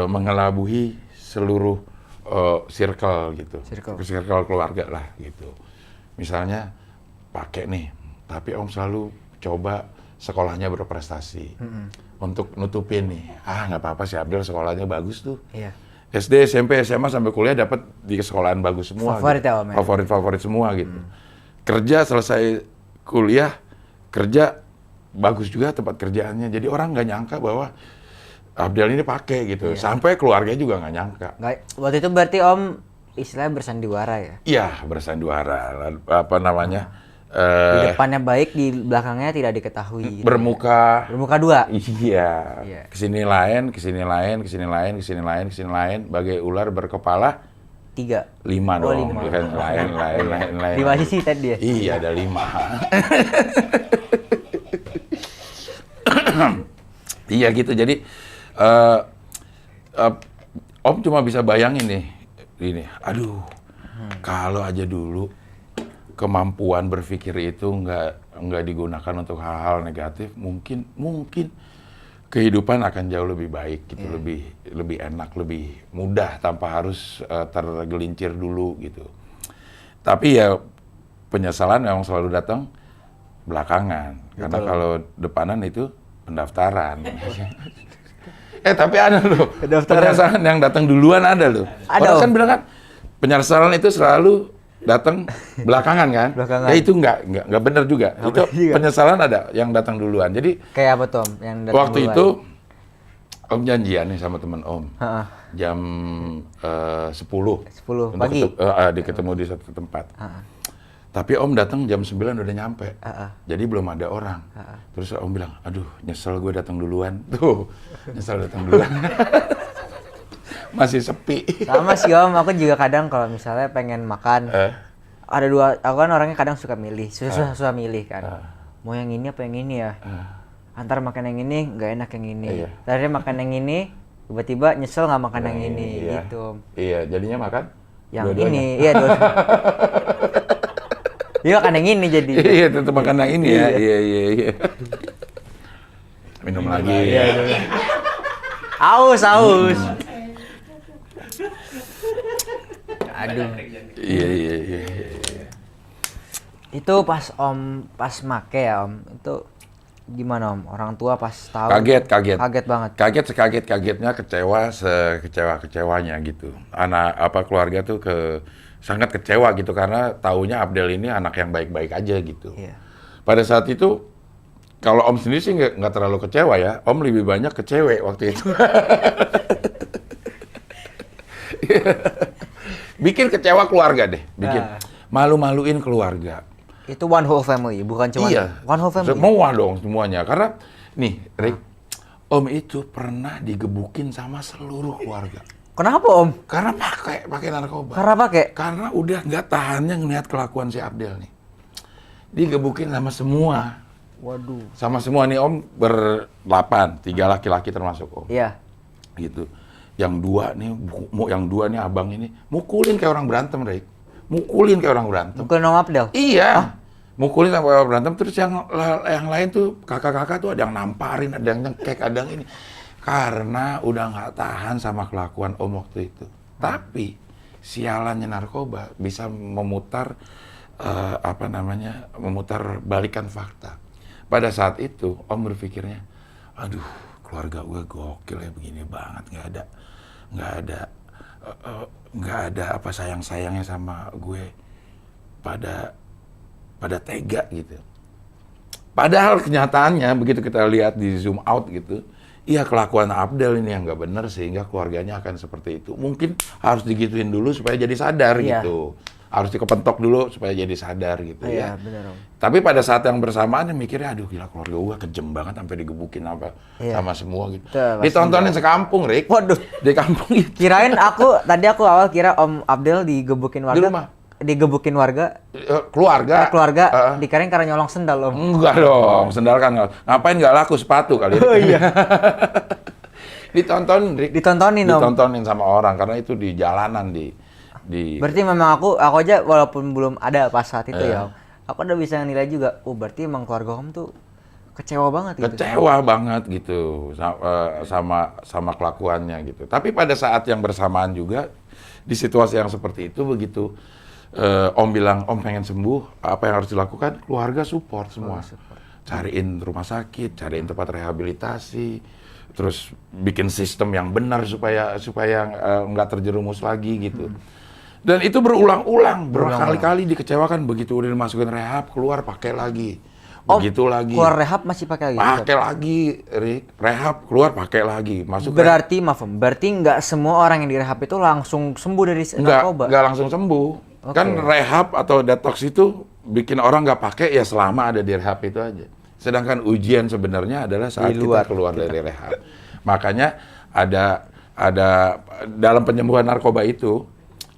mengelabuhi seluruh circle gitu. Circle keluarga lah gitu. Misalnya pakai nih, tapi Om selalu coba sekolahnya berprestasi. Untuk nutupin nih, nggak apa-apa si Abdel sekolahnya bagus tuh. Iya. SD, SMP, SMA sampai kuliah dapat di sekolahan bagus semua. Favorit gitu. ya, Om? Ya? Favorit semua gitu. Kerja selesai kuliah, kerja bagus juga tempat kerjaannya. Jadi orang nggak nyangka bahwa Abdel ini pakai gitu. Sampai keluarga juga nggak nyangka. Waktu itu berarti Om istilahnya bersandiwara ya? Iya, bersandiwara. Apa namanya? Di depannya baik, di belakangnya tidak diketahui. Gitu bermuka dua. Iya. Kesini lain, kesini lain, kesini lain, kesini lain, kesini lain. Bagai ular berkepala 3. 5 dong. 5. Kan lain. 5 sisi tadi ya? Iya, ada 5. Iya gitu. Jadi Om cuma bisa bayangin nih, ini. Aduh, kalau aja dulu kemampuan berpikir itu nggak digunakan untuk hal-hal negatif, mungkin kehidupan akan jauh lebih baik gitu, lebih enak, lebih mudah tanpa harus tergelincir dulu gitu. Tapi ya penyesalan memang selalu datang belakangan. Betul. Karena kalau depanan itu pendaftaran. Tapi ada loh, penyesalan yang datang duluan ada loh. Orang kan bilang kan penyesalan itu selalu datang belakangan kan? Ya itu nggak benar juga. Itu penyesalan ada yang datang duluan. Jadi kayak apa Tom yang datang waktu duluan? Itu Om janjian nih sama teman Om. Jam 10 pagi. Ketemu di satu tempat. Tapi Om datang jam 9 udah nyampe. Jadi belum ada orang. Terus Om bilang, aduh nyesel gue datang duluan. Tuh, nyesel datang duluan. Masih sepi. Sama sih Om, aku juga kadang kalau misalnya pengen makan, ada dua, aku kan orangnya kadang suka milih, susah milih kan. Mau yang ini apa yang ini ya? Antara makan yang ini, nggak enak yang ini. Tadi makan yang ini, tiba-tiba nyesel nggak makan yang ini, gitu. Iya, jadinya makan? Yang ini, iya Iya makan yang ini jadi. Iya, tetap makan yang ini ya. Iya. Minum lagi. Iya. Aus. Aduh. Iya. Itu pas make ya Om, itu gimana Om? Orang tua pas tahu? Kaget banget. Kagetnya, kecewanya gitu. Keluarga tuh sangat kecewa gitu karena taunya Abdel ini anak yang baik-baik aja gitu. Iya. Pada saat itu kalau Om sendiri sih nggak terlalu kecewa ya. Om lebih banyak ke cewek waktu itu. Bikin kecewa keluarga deh, malu-maluin keluarga. Itu one whole family, bukan cuma one whole family. Semua dong semuanya. Karena nih, Rick, Om itu pernah digebukin sama seluruh keluarga. Kenapa Om? Karena pakai narkoba. Karena udah nggak tahannya ngeliat kelakuan si Abdel nih. Digebukin sama semua. Waduh. Sama semua nih Om 8, 3 laki-laki termasuk Om. Iya. Gitu. Yang 2 nih abang ini mukulin kayak orang berantem, Rick. Mukulin Om Abdel? Iya. Mukulin sampai orang berantem. Terus yang lain tuh kakak-kakak tuh ada yang namparin, ada yang nyekek, ada yang ini. Karena udah nggak tahan sama kelakuan Om waktu itu. Tapi sialannya narkoba bisa memutar memutar balikan fakta. Pada saat itu Om berpikirnya, aduh keluarga gue gokil ya, begini banget, nggak ada apa sayangnya sama gue, pada tega gitu. Padahal kenyataannya begitu kita lihat di zoom out gitu, iya kelakuan Abdel ini yang nggak benar sehingga keluarganya akan seperti itu. Mungkin harus digituin dulu supaya jadi sadar gitu. Harus dikepentok dulu supaya jadi sadar gitu ya. Bener, Om. Tapi pada saat yang bersamaan mikirnya, aduh gila keluarga gua kejem banget sampai digebukin sama semua gitu. Ditontonin sekampung, Rick. Waduh. Di kampung itu. Kirain tadi aku awal kira Om Abdel digebukin warga. Di rumah. Digebukin warga. Keluarga. Dikirain karena nyolong sendal Om. Enggak dong, sendal kan ngapain nggak laku sepatu kali. Oh iya. Ditontonin, Rick. Ditontonin sama orang karena itu di jalanan Berarti memang aku aja walaupun belum ada pas saat itu ya, aku udah bisa nilai juga. Berarti emang keluarga Om tuh kecewa banget gitu. Kecewa banget gitu sama kelakuannya gitu. Tapi pada saat yang bersamaan juga di situasi yang seperti itu begitu Om bilang Om pengen sembuh, apa yang harus dilakukan? Keluarga support semua. Cariin rumah sakit, cariin tempat rehabilitasi, terus bikin sistem yang benar supaya nggak terjerumus lagi gitu. Dan itu berulang-ulang, berkali-kali dikecewakan, begitu udah dimasukin rehab, keluar pakai lagi. Begitu lagi. Keluar rehab masih pakai lagi? Pakai lagi, Rick. Rehab, keluar pakai lagi. Masuk berarti, maaf Om, berarti nggak semua orang yang direhab itu langsung sembuh dari narkoba? Nggak langsung sembuh. Okay. Kan rehab atau detox itu bikin orang nggak pakai ya selama ada di rehab itu aja. Sedangkan ujian sebenarnya adalah saat kita keluar dari rehab. Makanya ada dalam penyembuhan narkoba itu,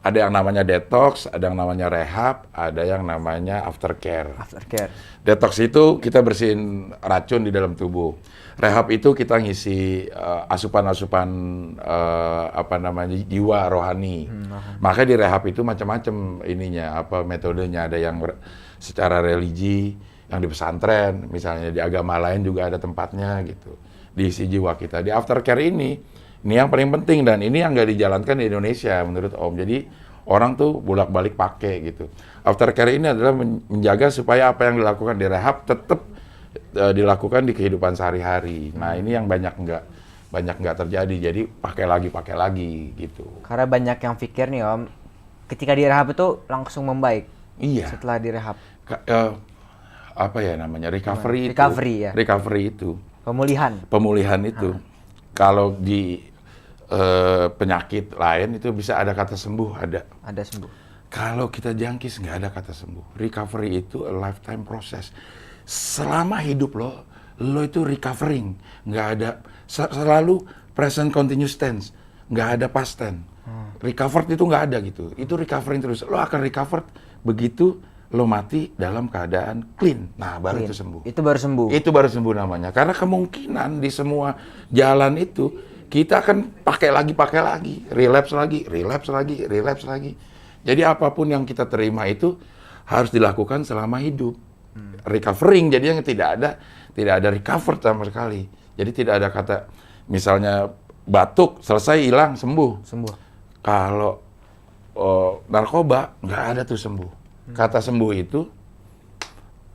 ada yang namanya detox, ada yang namanya rehab, ada yang namanya aftercare. Aftercare. Detox itu kita bersihin racun di dalam tubuh. Rehab itu kita ngisi asupan-asupan jiwa rohani. Maka di rehab itu macam-macam ininya, metodenya. Ada yang secara religi, yang di pesantren, misalnya di agama lain juga ada tempatnya gitu. Diisi jiwa kita. Di aftercare ini yang paling penting dan ini yang nggak dijalankan di Indonesia menurut Om. Jadi orang tuh bolak-balik pakai gitu. Aftercare ini adalah menjaga supaya apa yang dilakukan di rehab tetap dilakukan di kehidupan sehari-hari. Nah ini yang banyak nggak terjadi. Jadi pakai lagi gitu. Karena banyak yang pikir nih Om, ketika di rehab itu langsung membaik. Iya. Setelah di rehab. Recovery ya. Recovery itu. Pemulihan itu. Kalau di penyakit lain itu bisa ada kata sembuh, ada sembuh. Kalau kita jangkis nggak ada kata sembuh. Recovery itu a lifetime process. Selama hidup lo itu recovering, nggak ada selalu present continuous tense, nggak ada past tense. Recovered itu nggak ada gitu. Itu recovering terus. Lo akan recovered begitu lo mati dalam keadaan clean. Nah, baru itu sembuh. Itu baru sembuh. Itu baru sembuh namanya. Karena kemungkinan di semua jalan itu kita akan pakai lagi, relapse lagi. Jadi apapun yang kita terima itu harus dilakukan selama hidup. Recovering, jadi yang tidak ada recovered sama sekali. Jadi tidak ada kata misalnya batuk selesai hilang sembuh. Kalau narkoba nggak ada tuh sembuh. Kata sembuh itu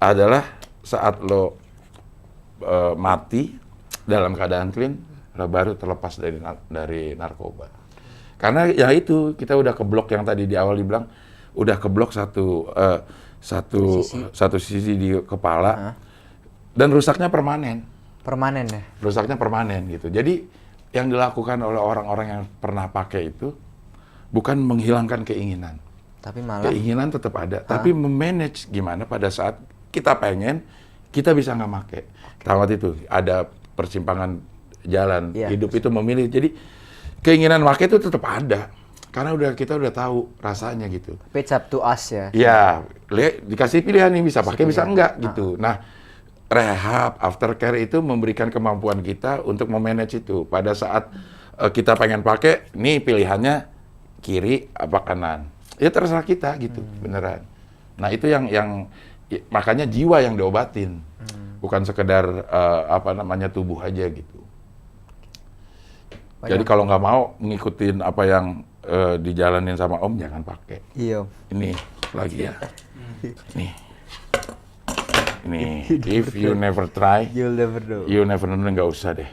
adalah saat lo mati dalam keadaan clean, lo baru terlepas dari narkoba. Karena ya itu kita udah keblok yang tadi di awal dibilang, udah keblok satu sisi di kepala dan rusaknya permanen. Permanen ya. Rusaknya permanen gitu. Jadi yang dilakukan oleh orang-orang yang pernah pakai itu bukan menghilangkan keinginan. Tapi malah keinginan tetap ada, tapi memanage gimana pada saat kita pengen, kita bisa nggak pakai. Tamat itu ada persimpangan jalan, hidup itu memilih. Jadi keinginan pakai itu tetap ada, karena kita udah tahu rasanya gitu. It's up to us ya. Ya, dikasih pilihan nih, bisa pakai bisa enggak gitu. Nah, rehab, aftercare itu memberikan kemampuan kita untuk memanage itu. Pada saat kita pengen pakai, nih pilihannya kiri apa kanan. Ya terserah kita gitu, beneran. Nah itu yang makanya jiwa yang diobatin, bukan sekedar tubuh aja gitu. Jadi kalau nggak mau ngikutin apa yang dijalanin sama Om, jangan pakai. Iya. Ini lagi ya. Nih, if you never try, you'll never know. You never know, nggak usah deh.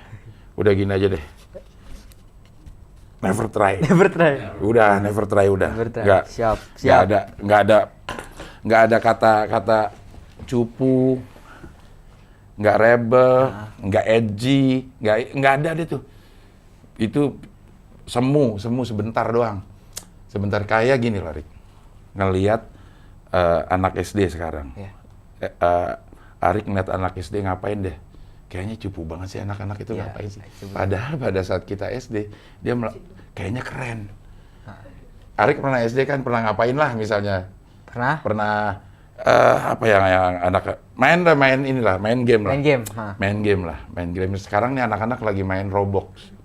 Udah gini aja deh. Never try. Udah, never try udah. Nggak. Siap. Nggak ada kata cupu, nggak rebel, nggak edgy, nggak ada deh tuh. Itu semu sebentar doang. Sebentar kayak gini loh, Rick. Ngelihat anak SD sekarang. Arik ngeliat anak SD ngapain deh. Kayaknya cupu banget sih anak-anak itu ngapain sih. Padahal pada saat kita SD, dia kayaknya keren. Arik pernah SD kan, pernah ngapain lah misalnya. Pernah yang anak main game lah. Main game. Sekarang nih anak-anak lagi main Roblox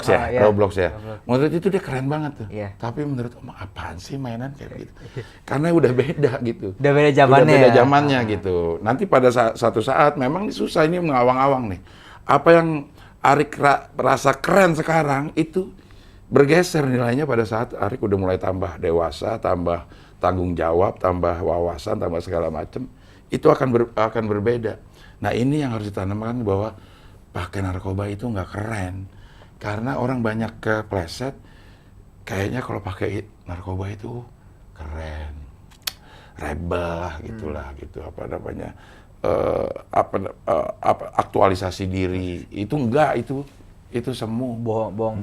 ya. Menurut itu dia keren banget tuh. Tapi menurut Om, apaan sih mainan kayak gitu? Karena udah beda gitu. Udah beda zamannya. Gitu. Nanti pada satu saat memang susah ini mengawang-awang nih. Apa yang Arik rasa keren sekarang itu bergeser nilainya pada saat Arik udah mulai tambah dewasa, tambah tanggung jawab, tambah wawasan, tambah segala macam. Itu akan berbeda. Nah ini yang harus ditanamkan bahwa pakai narkoba itu nggak keren. Karena orang banyak kepleset, kayaknya kalau pakai narkoba itu keren, rebel lah gitulah gitu, apa namanya, aktualisasi diri. Itu enggak, itu semu,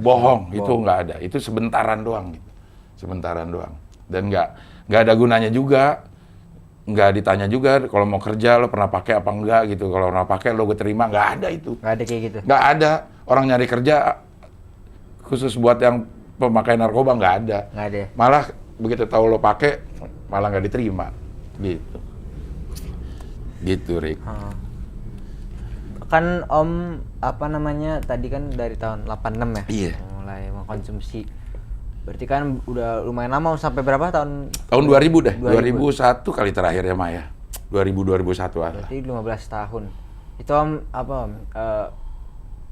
bohong. Itu nggak ada, itu sebentaran doang gitu. Sebentaran doang, dan nggak ada gunanya juga, nggak ditanya juga kalau mau kerja lo pernah pakai apa enggak gitu. Kalau pernah pakai lo gue terima, nggak ada itu. Nggak ada kayak gitu. Nggak ada, orang nyari kerja khusus buat yang pemakai narkoba nggak ada. Nggak ada. Malah begitu tahu lo pakai malah nggak diterima, gitu Rick. Kan Om apa namanya tadi kan dari tahun 86 ya? Iya. Mulai mengkonsumsi. Berarti kan udah lumayan lama, sampai berapa tahun? Tahun 2000 deh, 2001 kali terakhir ya Maya. 2001 ada. Berarti 15 tahun. Itu Om, apa Om,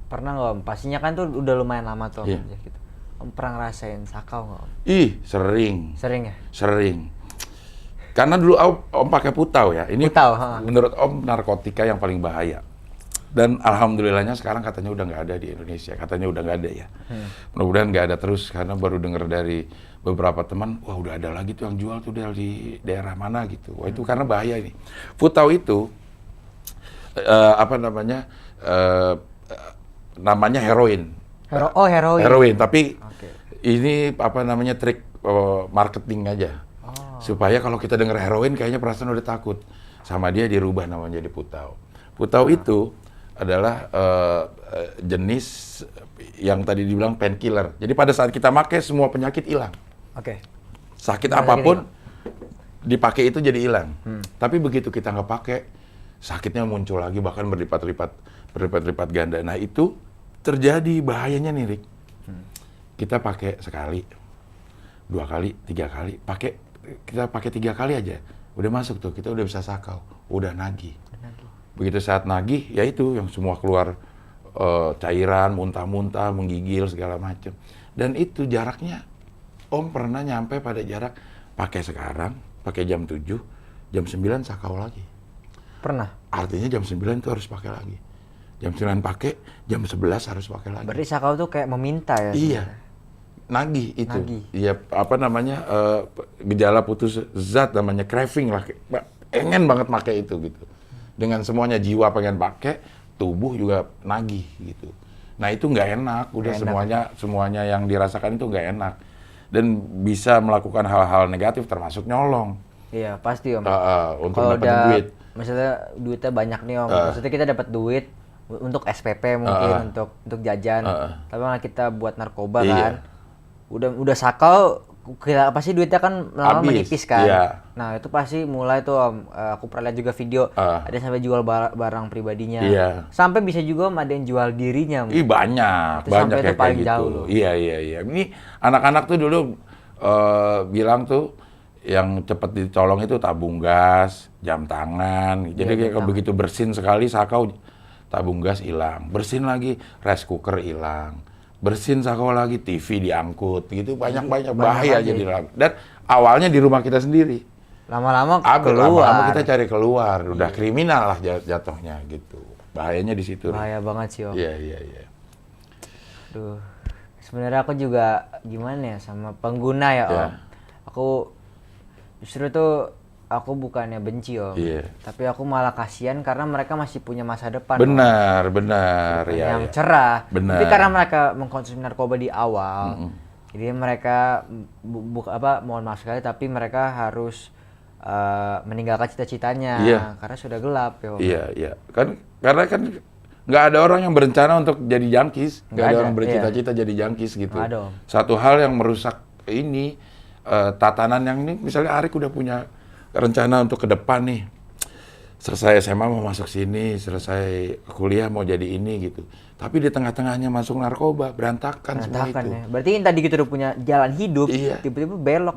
pernah nggak Om? Pastinya kan tuh udah lumayan lama tuh Om. Iya. Gitu. Om pernah ngerasain sakau nggak Om? Ih, sering. Sering ya? Sering. Karena dulu Om pakai putau ya. Ini Putau, menurut Om narkotika yang paling bahaya. Dan alhamdulillahnya sekarang katanya udah nggak ada di Indonesia. Katanya udah nggak ada ya. Mudah-mudahan nggak ada terus, karena baru dengar dari beberapa teman, wah udah ada lagi tuh yang jual tuh di daerah mana gitu. Wah itu karena bahaya ini. Putau itu apa namanya? Namanya heroin. Heroin. Heroin, tapi ini apa namanya trik marketing aja. Supaya kalau kita dengar heroin kayaknya perasaan udah takut. Sama dia dirubah namanya jadi putau. Putau itu adalah jenis yang tadi dibilang painkiller. Jadi pada saat kita pakai semua penyakit hilang. Sakit apapun dipakai itu jadi hilang. Tapi begitu kita nggak pakai, sakitnya muncul lagi, bahkan berlipat-lipat ganda. Nah itu terjadi bahayanya nih Rick. Kita pakai sekali, 2 kali, 3 kali, kita pakai 3 kali aja, udah masuk tuh, kita udah bisa sakau, udah nagih. Begitu saat nagih, ya itu yang semua keluar cairan, muntah-muntah, menggigil segala macam. Dan itu jaraknya, Om pernah nyampe pada jarak pakai sekarang, pakai jam 7, jam 9 sakau lagi. Pernah? Artinya jam 9 itu harus pakai lagi. Jam 9 pakai, jam 11 harus pakai lagi. Berarti sakau tuh kayak meminta ya? Iya. Nagih itu. Nagih. Iya, apa namanya, gejala putus zat namanya craving lah. Pengen banget pakai itu gitu. Dengan semuanya, jiwa pengen pakai, tubuh juga nagih gitu. Nah itu nggak enak, udah semuanya yang dirasakan itu nggak enak. Dan bisa melakukan hal-hal negatif termasuk nyolong. Iya pasti Om. Untuk dapat duit. Misalnya duitnya banyak nih Om, maksudnya kita dapat duit untuk SPP mungkin, untuk jajan. Tapi malah kita buat narkoba kan. Udah sakau, kita pasti duitnya kan lama menipis kan. Iya. Nah itu pasti mulai tuh Om, aku pernah lihat juga video, ada sampai jual barang pribadinya. Iya. Sampai bisa juga Om ada yang jual dirinya. Banyak kayak paling gitu. Jauh loh. Iya. Ini anak-anak tuh dulu bilang tuh yang cepat dicolong itu tabung gas, jam tangan. Jadi kayak begitu bersin sekali sakau, tabung gas hilang. Bersin lagi, rice cooker hilang. Bersin sakau lagi, TV diangkut, gitu banyak bahaya jadi. Dan awalnya di rumah kita sendiri. Lama-lama kita cari keluar, udah kriminal lah jatuhnya gitu. Bahayanya di situ. Bahaya banget sih Om. Iya. Duh, sebenarnya aku juga gimana ya sama pengguna ya Om. Aku justru tuh aku bukannya benci Om, tapi aku malah kasihan karena mereka masih punya masa depan. Benar, yang cerah. Benar. Tapi karena mereka mengkonsumsi narkoba di awal, jadi mereka mohon maaf sekali, tapi mereka harus meninggalkan cita-citanya karena sudah gelap ya Om. Iya. Karena kan nggak ada orang yang berencana untuk jadi jangkis, nggak ada orang bercita-cita jadi jangkis gitu. Ada, Om. Satu hal yang merusak ini tatanan yang ini, misalnya Arik udah punya rencana untuk ke depan nih, selesai SMA mau masuk sini, selesai kuliah mau jadi ini gitu. Tapi di tengah-tengahnya masuk narkoba, berantakan semua itu. Ya. Berarti tadi kita udah punya jalan hidup, tiba-tiba belok.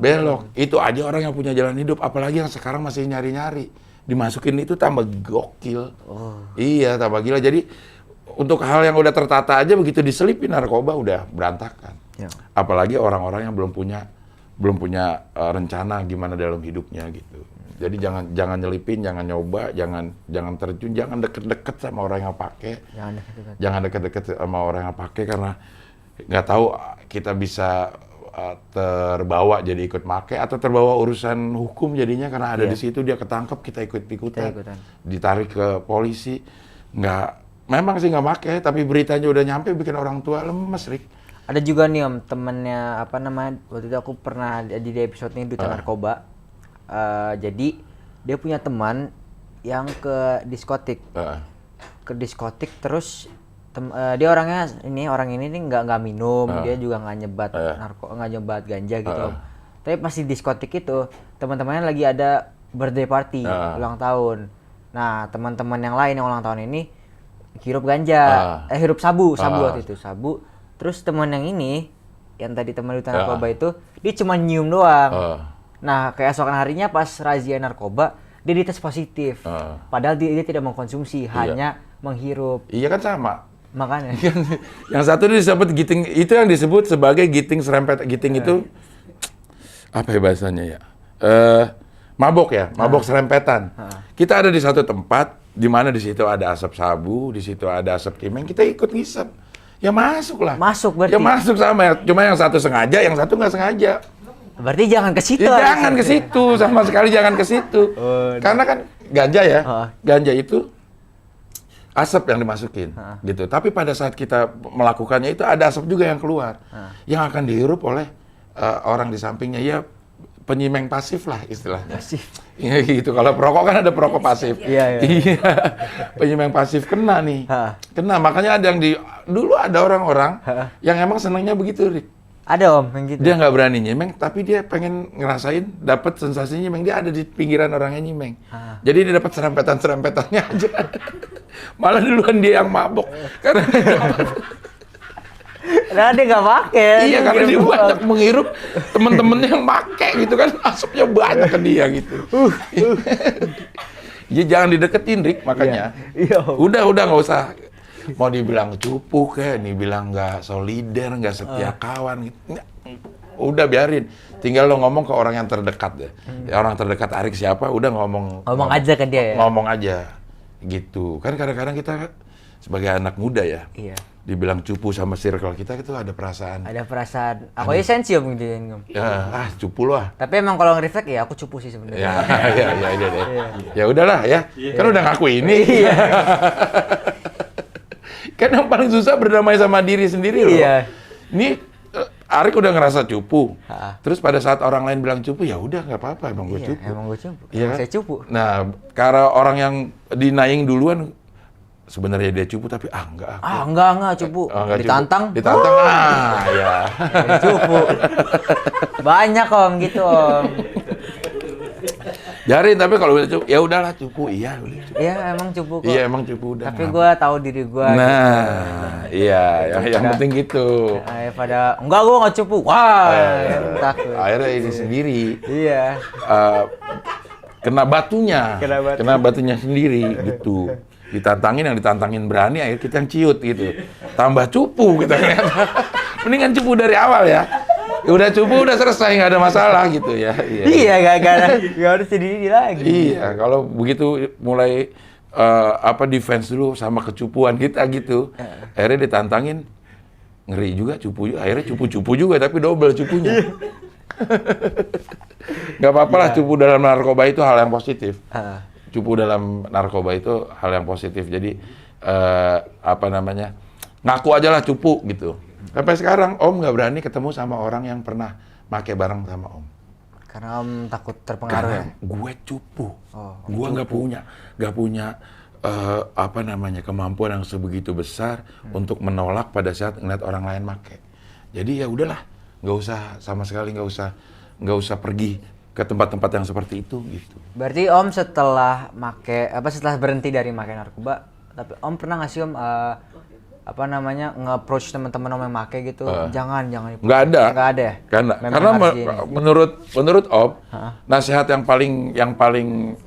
Itu aja orang yang punya jalan hidup, apalagi yang sekarang masih nyari-nyari. Dimasukin itu tambah gokil. Iya, tambah gila. Jadi untuk hal yang udah tertata aja begitu diselipin narkoba udah berantakan. Apalagi orang-orang yang belum punya rencana gimana dalam hidupnya gitu. Jadi jangan nyelipin, jangan nyoba, jangan terjun, jangan deket-deket sama orang yang pakai. Jangan deket-deket sama orang yang pakai karena nggak tahu kita bisa terbawa jadi ikut make atau terbawa urusan hukum jadinya karena ada di situ dia ketangkep kita ikut-ikutan. Ditarik ke polisi. Memang sih nggak make, tapi beritanya udah nyampe bikin orang tua lemes, Rik. Ada juga nih Om, temennya waktu itu aku pernah di episode ini Duta Narkoba. Jadi dia punya teman yang ke diskotik. Ke diskotik terus dia orang ini nih nggak minum, dia juga nggak nyebat ganja gitu. Tapi pas di diskotik itu teman-temannya lagi ada birthday party, ulang tahun. Nah teman-teman yang lain yang ulang tahun ini hirup ganja, hirup sabu waktu itu sabu. Terus teman yang ini, yang tadi teman Duta Narkoba itu, dia cuma nyium doang. Nah keesokan harinya pas razia narkoba dia dites positif. Padahal dia tidak mengkonsumsi, hanya menghirup. Iya kan sama. Makanya. Yang satu disebut giting, itu yang disebut sebagai giting serempet. Giting itu apa ya bahasanya ya? Mabok ya, mabok serempetan. Kita ada di satu tempat di mana di situ ada asap sabu, di situ ada asap kimeng, kita ikut ngisep. Ya masuk lah. Masuk berarti. Ya masuk sama ya. Cuma yang satu sengaja, yang satu nggak sengaja. Berarti jangan ke situ. Ya, jangan ke situ, sama sekali jangan ke situ. Karena kan ganja ya, ganja itu asap yang dimasukin, gitu. Tapi pada saat kita melakukannya itu ada asap juga yang keluar, yang akan dihirup oleh orang di sampingnya. Ya penyimeng pasif lah istilahnya. Pasif. Iya gitu. Kalau perokok kan ada perokok pasif. Iya. Penyimeng pasif kena nih. Kena. Makanya ada yang dulu ada orang-orang yang emang senangnya begitu, Rik. Ada Om yang gitu. Dia nggak berani nyimeng, tapi dia pengen ngerasain, dapat sensasi nyimeng. Dia ada di pinggiran orangnya nyimeng. Jadi dia dapat serempetan-serempetannya aja. Malah duluan dia yang mabok. Karena dia nggak pakai. Iya, karena dia banyak menghirup temen-temennya yang pakai gitu kan. Asapnya banyak ke dia gitu. Ya jangan dideketin, Rik, makanya. Udah nggak usah. Mau dibilang cupu kayak, dibilang nggak solider, nggak setia kawan gitu. Udah biarin. Tinggal lo ngomong ke orang yang terdekat deh. Orang terdekat Arik siapa, udah ngomong aja ke dia ya? Ngomong aja. Gitu. Kan kadang-kadang kita sebagai anak muda ya, dibilang cupu sama circle kita itu ada perasaan. Ada perasaan. Aku aja sensi Om gitu ya. Cupu lo ah. Tapi emang kalau nge-reflect ya aku cupu sih sebenarnya. Ya udahlah ya. Kan udah ngaku ini. Kan yang paling susah berdamai sama diri sendiri loh. Ini Arik udah ngerasa cupu. Terus pada saat orang lain bilang cupu, ya udah nggak apa-apa, emang gue cupu. Emang gue cupu. Iya. Saya cupu. Nah, karena orang yang denying duluan sebenarnya dia cupu tapi enggak. Enggak cupu. Ditantang. Ya. Cupu. Banyak Om gitu Om. Jarin, tapi kalau udah cupu, ya udahlah cupu. Iya, udah cupu. Iya, emang cupu kok. Iya, emang cupu udah. Tapi gue tahu diri gue. Nah, gitu. Iya, yang penting gitu. Pada enggak, gue nggak cupu. Wah, takut. Akhirnya ini sendiri. Iya. Kena batunya sendiri gitu. Ditantangin, yang ditantangin berani, akhirnya kita yang ciut gitu. Tambah cupu kita ternyata. Mendingan cupu dari awal ya. Udah cupu, udah selesai, nggak ada masalah gitu ya. Iya, nggak harus jadi lagi. Iya, kalau begitu mulai defense dulu sama kecupuan kita gitu. Akhirnya ditantangin, ngeri juga cupu juga. Akhirnya cupu-cupu juga, tapi double cupunya. Nggak apa-apa lah, cupu dalam narkoba itu hal yang positif. Cupu dalam narkoba itu hal yang positif. Jadi ngaku aja lah cupu gitu. Sampai sekarang Om nggak berani ketemu sama orang yang pernah pakai bareng sama Om. Karena Om takut terpengaruh. Karena gue cupu. Gue nggak punya kemampuan yang sebegitu besar untuk menolak pada saat ngeliat orang lain pakai. Jadi ya udahlah, nggak usah sama sekali nggak usah pergi ke tempat-tempat yang seperti itu gitu. Berarti Om setelah berhenti dari pakai narkoba, tapi Om pernah nggak sih Om nge-approach teman-teman Om yang make gitu? Jangan. Nggak ada ya? Karena menurut Om, nasihat yang paling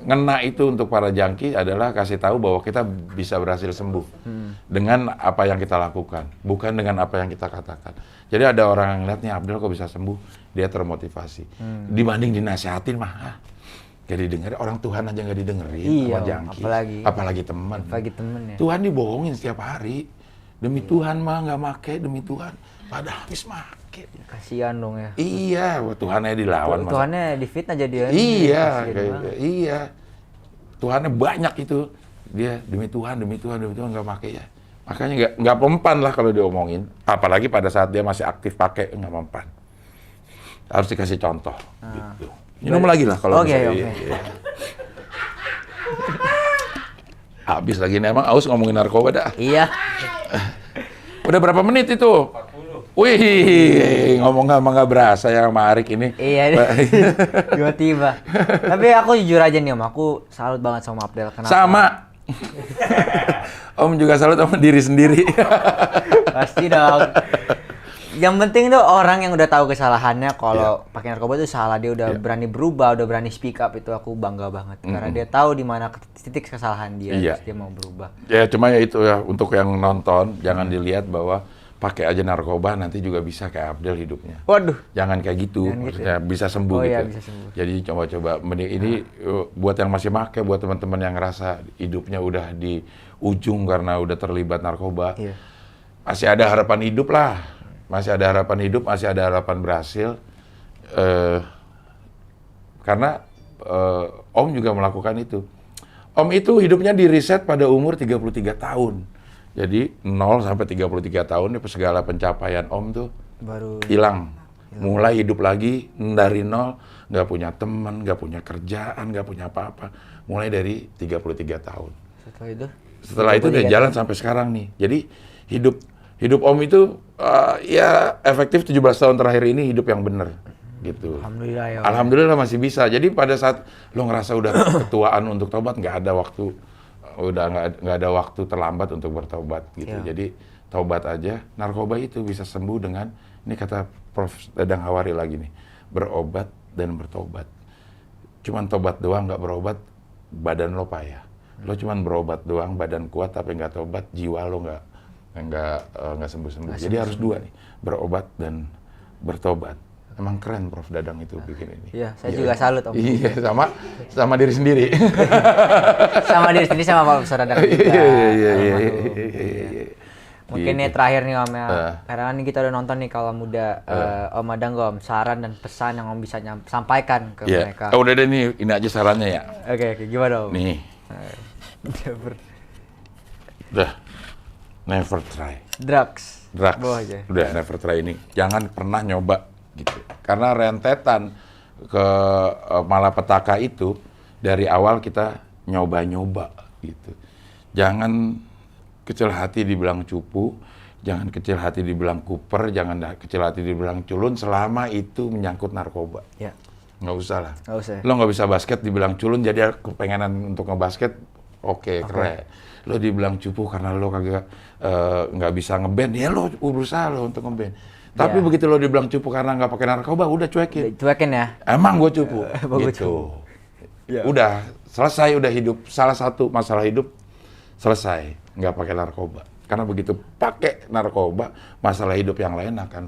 ngena itu untuk para junkie adalah kasih tahu bahwa kita bisa berhasil sembuh dengan apa yang kita lakukan, bukan dengan apa yang kita katakan. Jadi ada orang yang lihat nih Abdel kok bisa sembuh, dia termotivasi. Dibanding dinasihatin mah, Gak didengerin, orang Tuhan aja gak didengerin Iya, sama jangkis. apalagi teman. Apalagi temen ya. Tuhan dibohongin setiap hari. Demi Tuhan mah nggak make, demi Tuhan. Padahal habis make. Kasihan dong ya. Iya, Tuhannya dilawan. Tuhannya difitnah jadi. Iya, iya. Tuhannya banyak itu. Dia demi Tuhan nggak make ya. Makanya nggak mempan lah kalau diomongin. Apalagi pada saat dia masih aktif pakai, nggak mempan. Harus dikasih contoh. Gitu. Minum lagi lah kalau Oke. Habis lagi nih, emang aus ngomongin narkoba dah. Iya. Udah berapa menit itu? 40. Wih, ngomong nggak berasa ya sama Arik ini. Iya, tiba-tiba. Tapi aku jujur aja nih Om, aku salut banget sama Abdel. Kenapa? Sama. Om juga salut sama diri sendiri. Pasti dong. Yang penting tuh orang yang udah tahu kesalahannya kalau pakai narkoba itu salah, dia udah berani berubah, udah berani speak up, itu aku bangga banget. Karena dia tahu di mana titik kesalahan dia, terus dia mau berubah. Ya cuma ya itu ya, untuk yang nonton jangan dilihat bahwa pakai aja narkoba nanti juga bisa kayak Abdel hidupnya. Waduh. Jangan kayak gitu, maksudnya bisa sembuh gitu. Iya, bisa sembuh. Jadi coba-coba ini buat yang masih pakai, buat teman-teman yang ngerasa hidupnya udah di ujung karena udah terlibat narkoba. Iya. Masih ada harapan hidup lah. Masih ada harapan hidup, masih ada harapan berhasil. Karena Om juga melakukan itu. Om itu hidupnya di riset pada umur 33 tahun. Jadi 0 sampai 33 tahun segala pencapaian Om tuh baru hilang. Mulai hidup lagi dari 0, nggak punya teman, nggak punya kerjaan, nggak punya apa-apa. Mulai dari 33 tahun. Setelah itu dia jalan sampai sekarang nih. Jadi hidup Om itu ya efektif 17 tahun terakhir ini hidup yang benar gitu. Alhamdulillah ya. Alhamdulillah masih bisa. Jadi pada saat lo ngerasa udah ketuaan untuk tobat, nggak ada waktu, nggak ada waktu terlambat untuk bertobat gitu. Jadi tobat aja. Narkoba itu bisa sembuh dengan, ini kata Prof. Dadang Hawari lagi nih, berobat dan bertobat. Cuman tobat doang nggak berobat, badan lo payah. Lo cuman berobat doang, badan kuat tapi nggak tobat, jiwa lo nggak sembuh-sembuh. Jadi harus dua nih, berobat dan bertobat. Emang keren Prof. Dadang itu bikin ini. Iya, saya juga salut Om. Iya, sama diri sendiri. Sama diri sendiri, sama Pak Profesor Dadang juga. Iya. Mungkin nih terakhir nih Om ya. Karena nih kita udah nonton nih kalau muda Om Adang Om, saran dan pesan yang Om bisa sampaikan ke mereka. Udah deh nih, ini aja sarannya ya. Oke, gimana Om? Nih. Udah. Never try. Drugs. Udah never try ini. Jangan pernah nyoba gitu. Karena rentetan ke malapetaka itu dari awal kita nyoba-nyoba gitu. Jangan kecil hati dibilang cupu, jangan kecil hati dibilang kuper, jangan kecil hati dibilang culun selama itu menyangkut narkoba. Ya. Nggak usah lah. Nggak usah. Lo nggak bisa basket dibilang culun jadi kepengenan untuk ngebasket, oke. Keren. Lo dibilang cupu karena lo kagak nggak bisa ngeband, ya lo berusaha lo untuk ngeband. Tapi begitu lo dibilang cupu karena nggak pakai narkoba, udah cuekin. Cuekin ya? Emang gue cupu. Gitu. Udah selesai, udah hidup. Salah satu masalah hidup selesai, nggak pakai narkoba. Karena begitu pakai narkoba, masalah hidup yang lain akan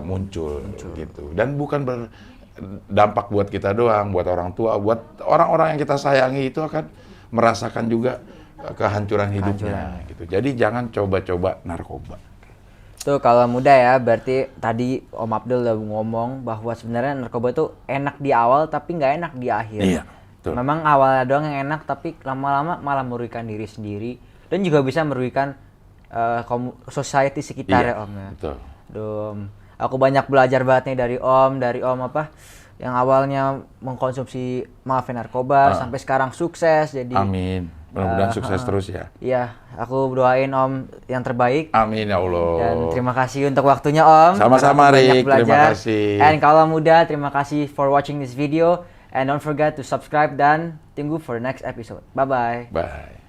muncul gitu. Dan bukan berdampak buat kita doang, buat orang tua, buat orang-orang yang kita sayangi itu akan merasakan juga kehancuran hidupnya gitu. Jadi jangan coba-coba narkoba. Tuh kalau muda ya, berarti tadi Om Abdul udah ngomong bahwa sebenarnya narkoba itu enak di awal tapi nggak enak di akhir. Iya, betul. Memang awalnya doang yang enak tapi lama-lama malah merugikan diri sendiri dan juga bisa merugikan society sekitar ya Om ya. Betul. Aku banyak belajar banget nih dari Om apa yang awalnya mengkonsumsi narkoba sampai sekarang sukses jadi. Amin. Mudah-mudahan sukses terus ya. Iya, aku doain Om yang terbaik. Amin ya Allah. Dan terima kasih untuk waktunya Om. Sama-sama Rik, terima kasih. And kalau muda, terima kasih for watching this video. And don't forget to subscribe dan tunggu for the next episode. Bye-bye. Bye.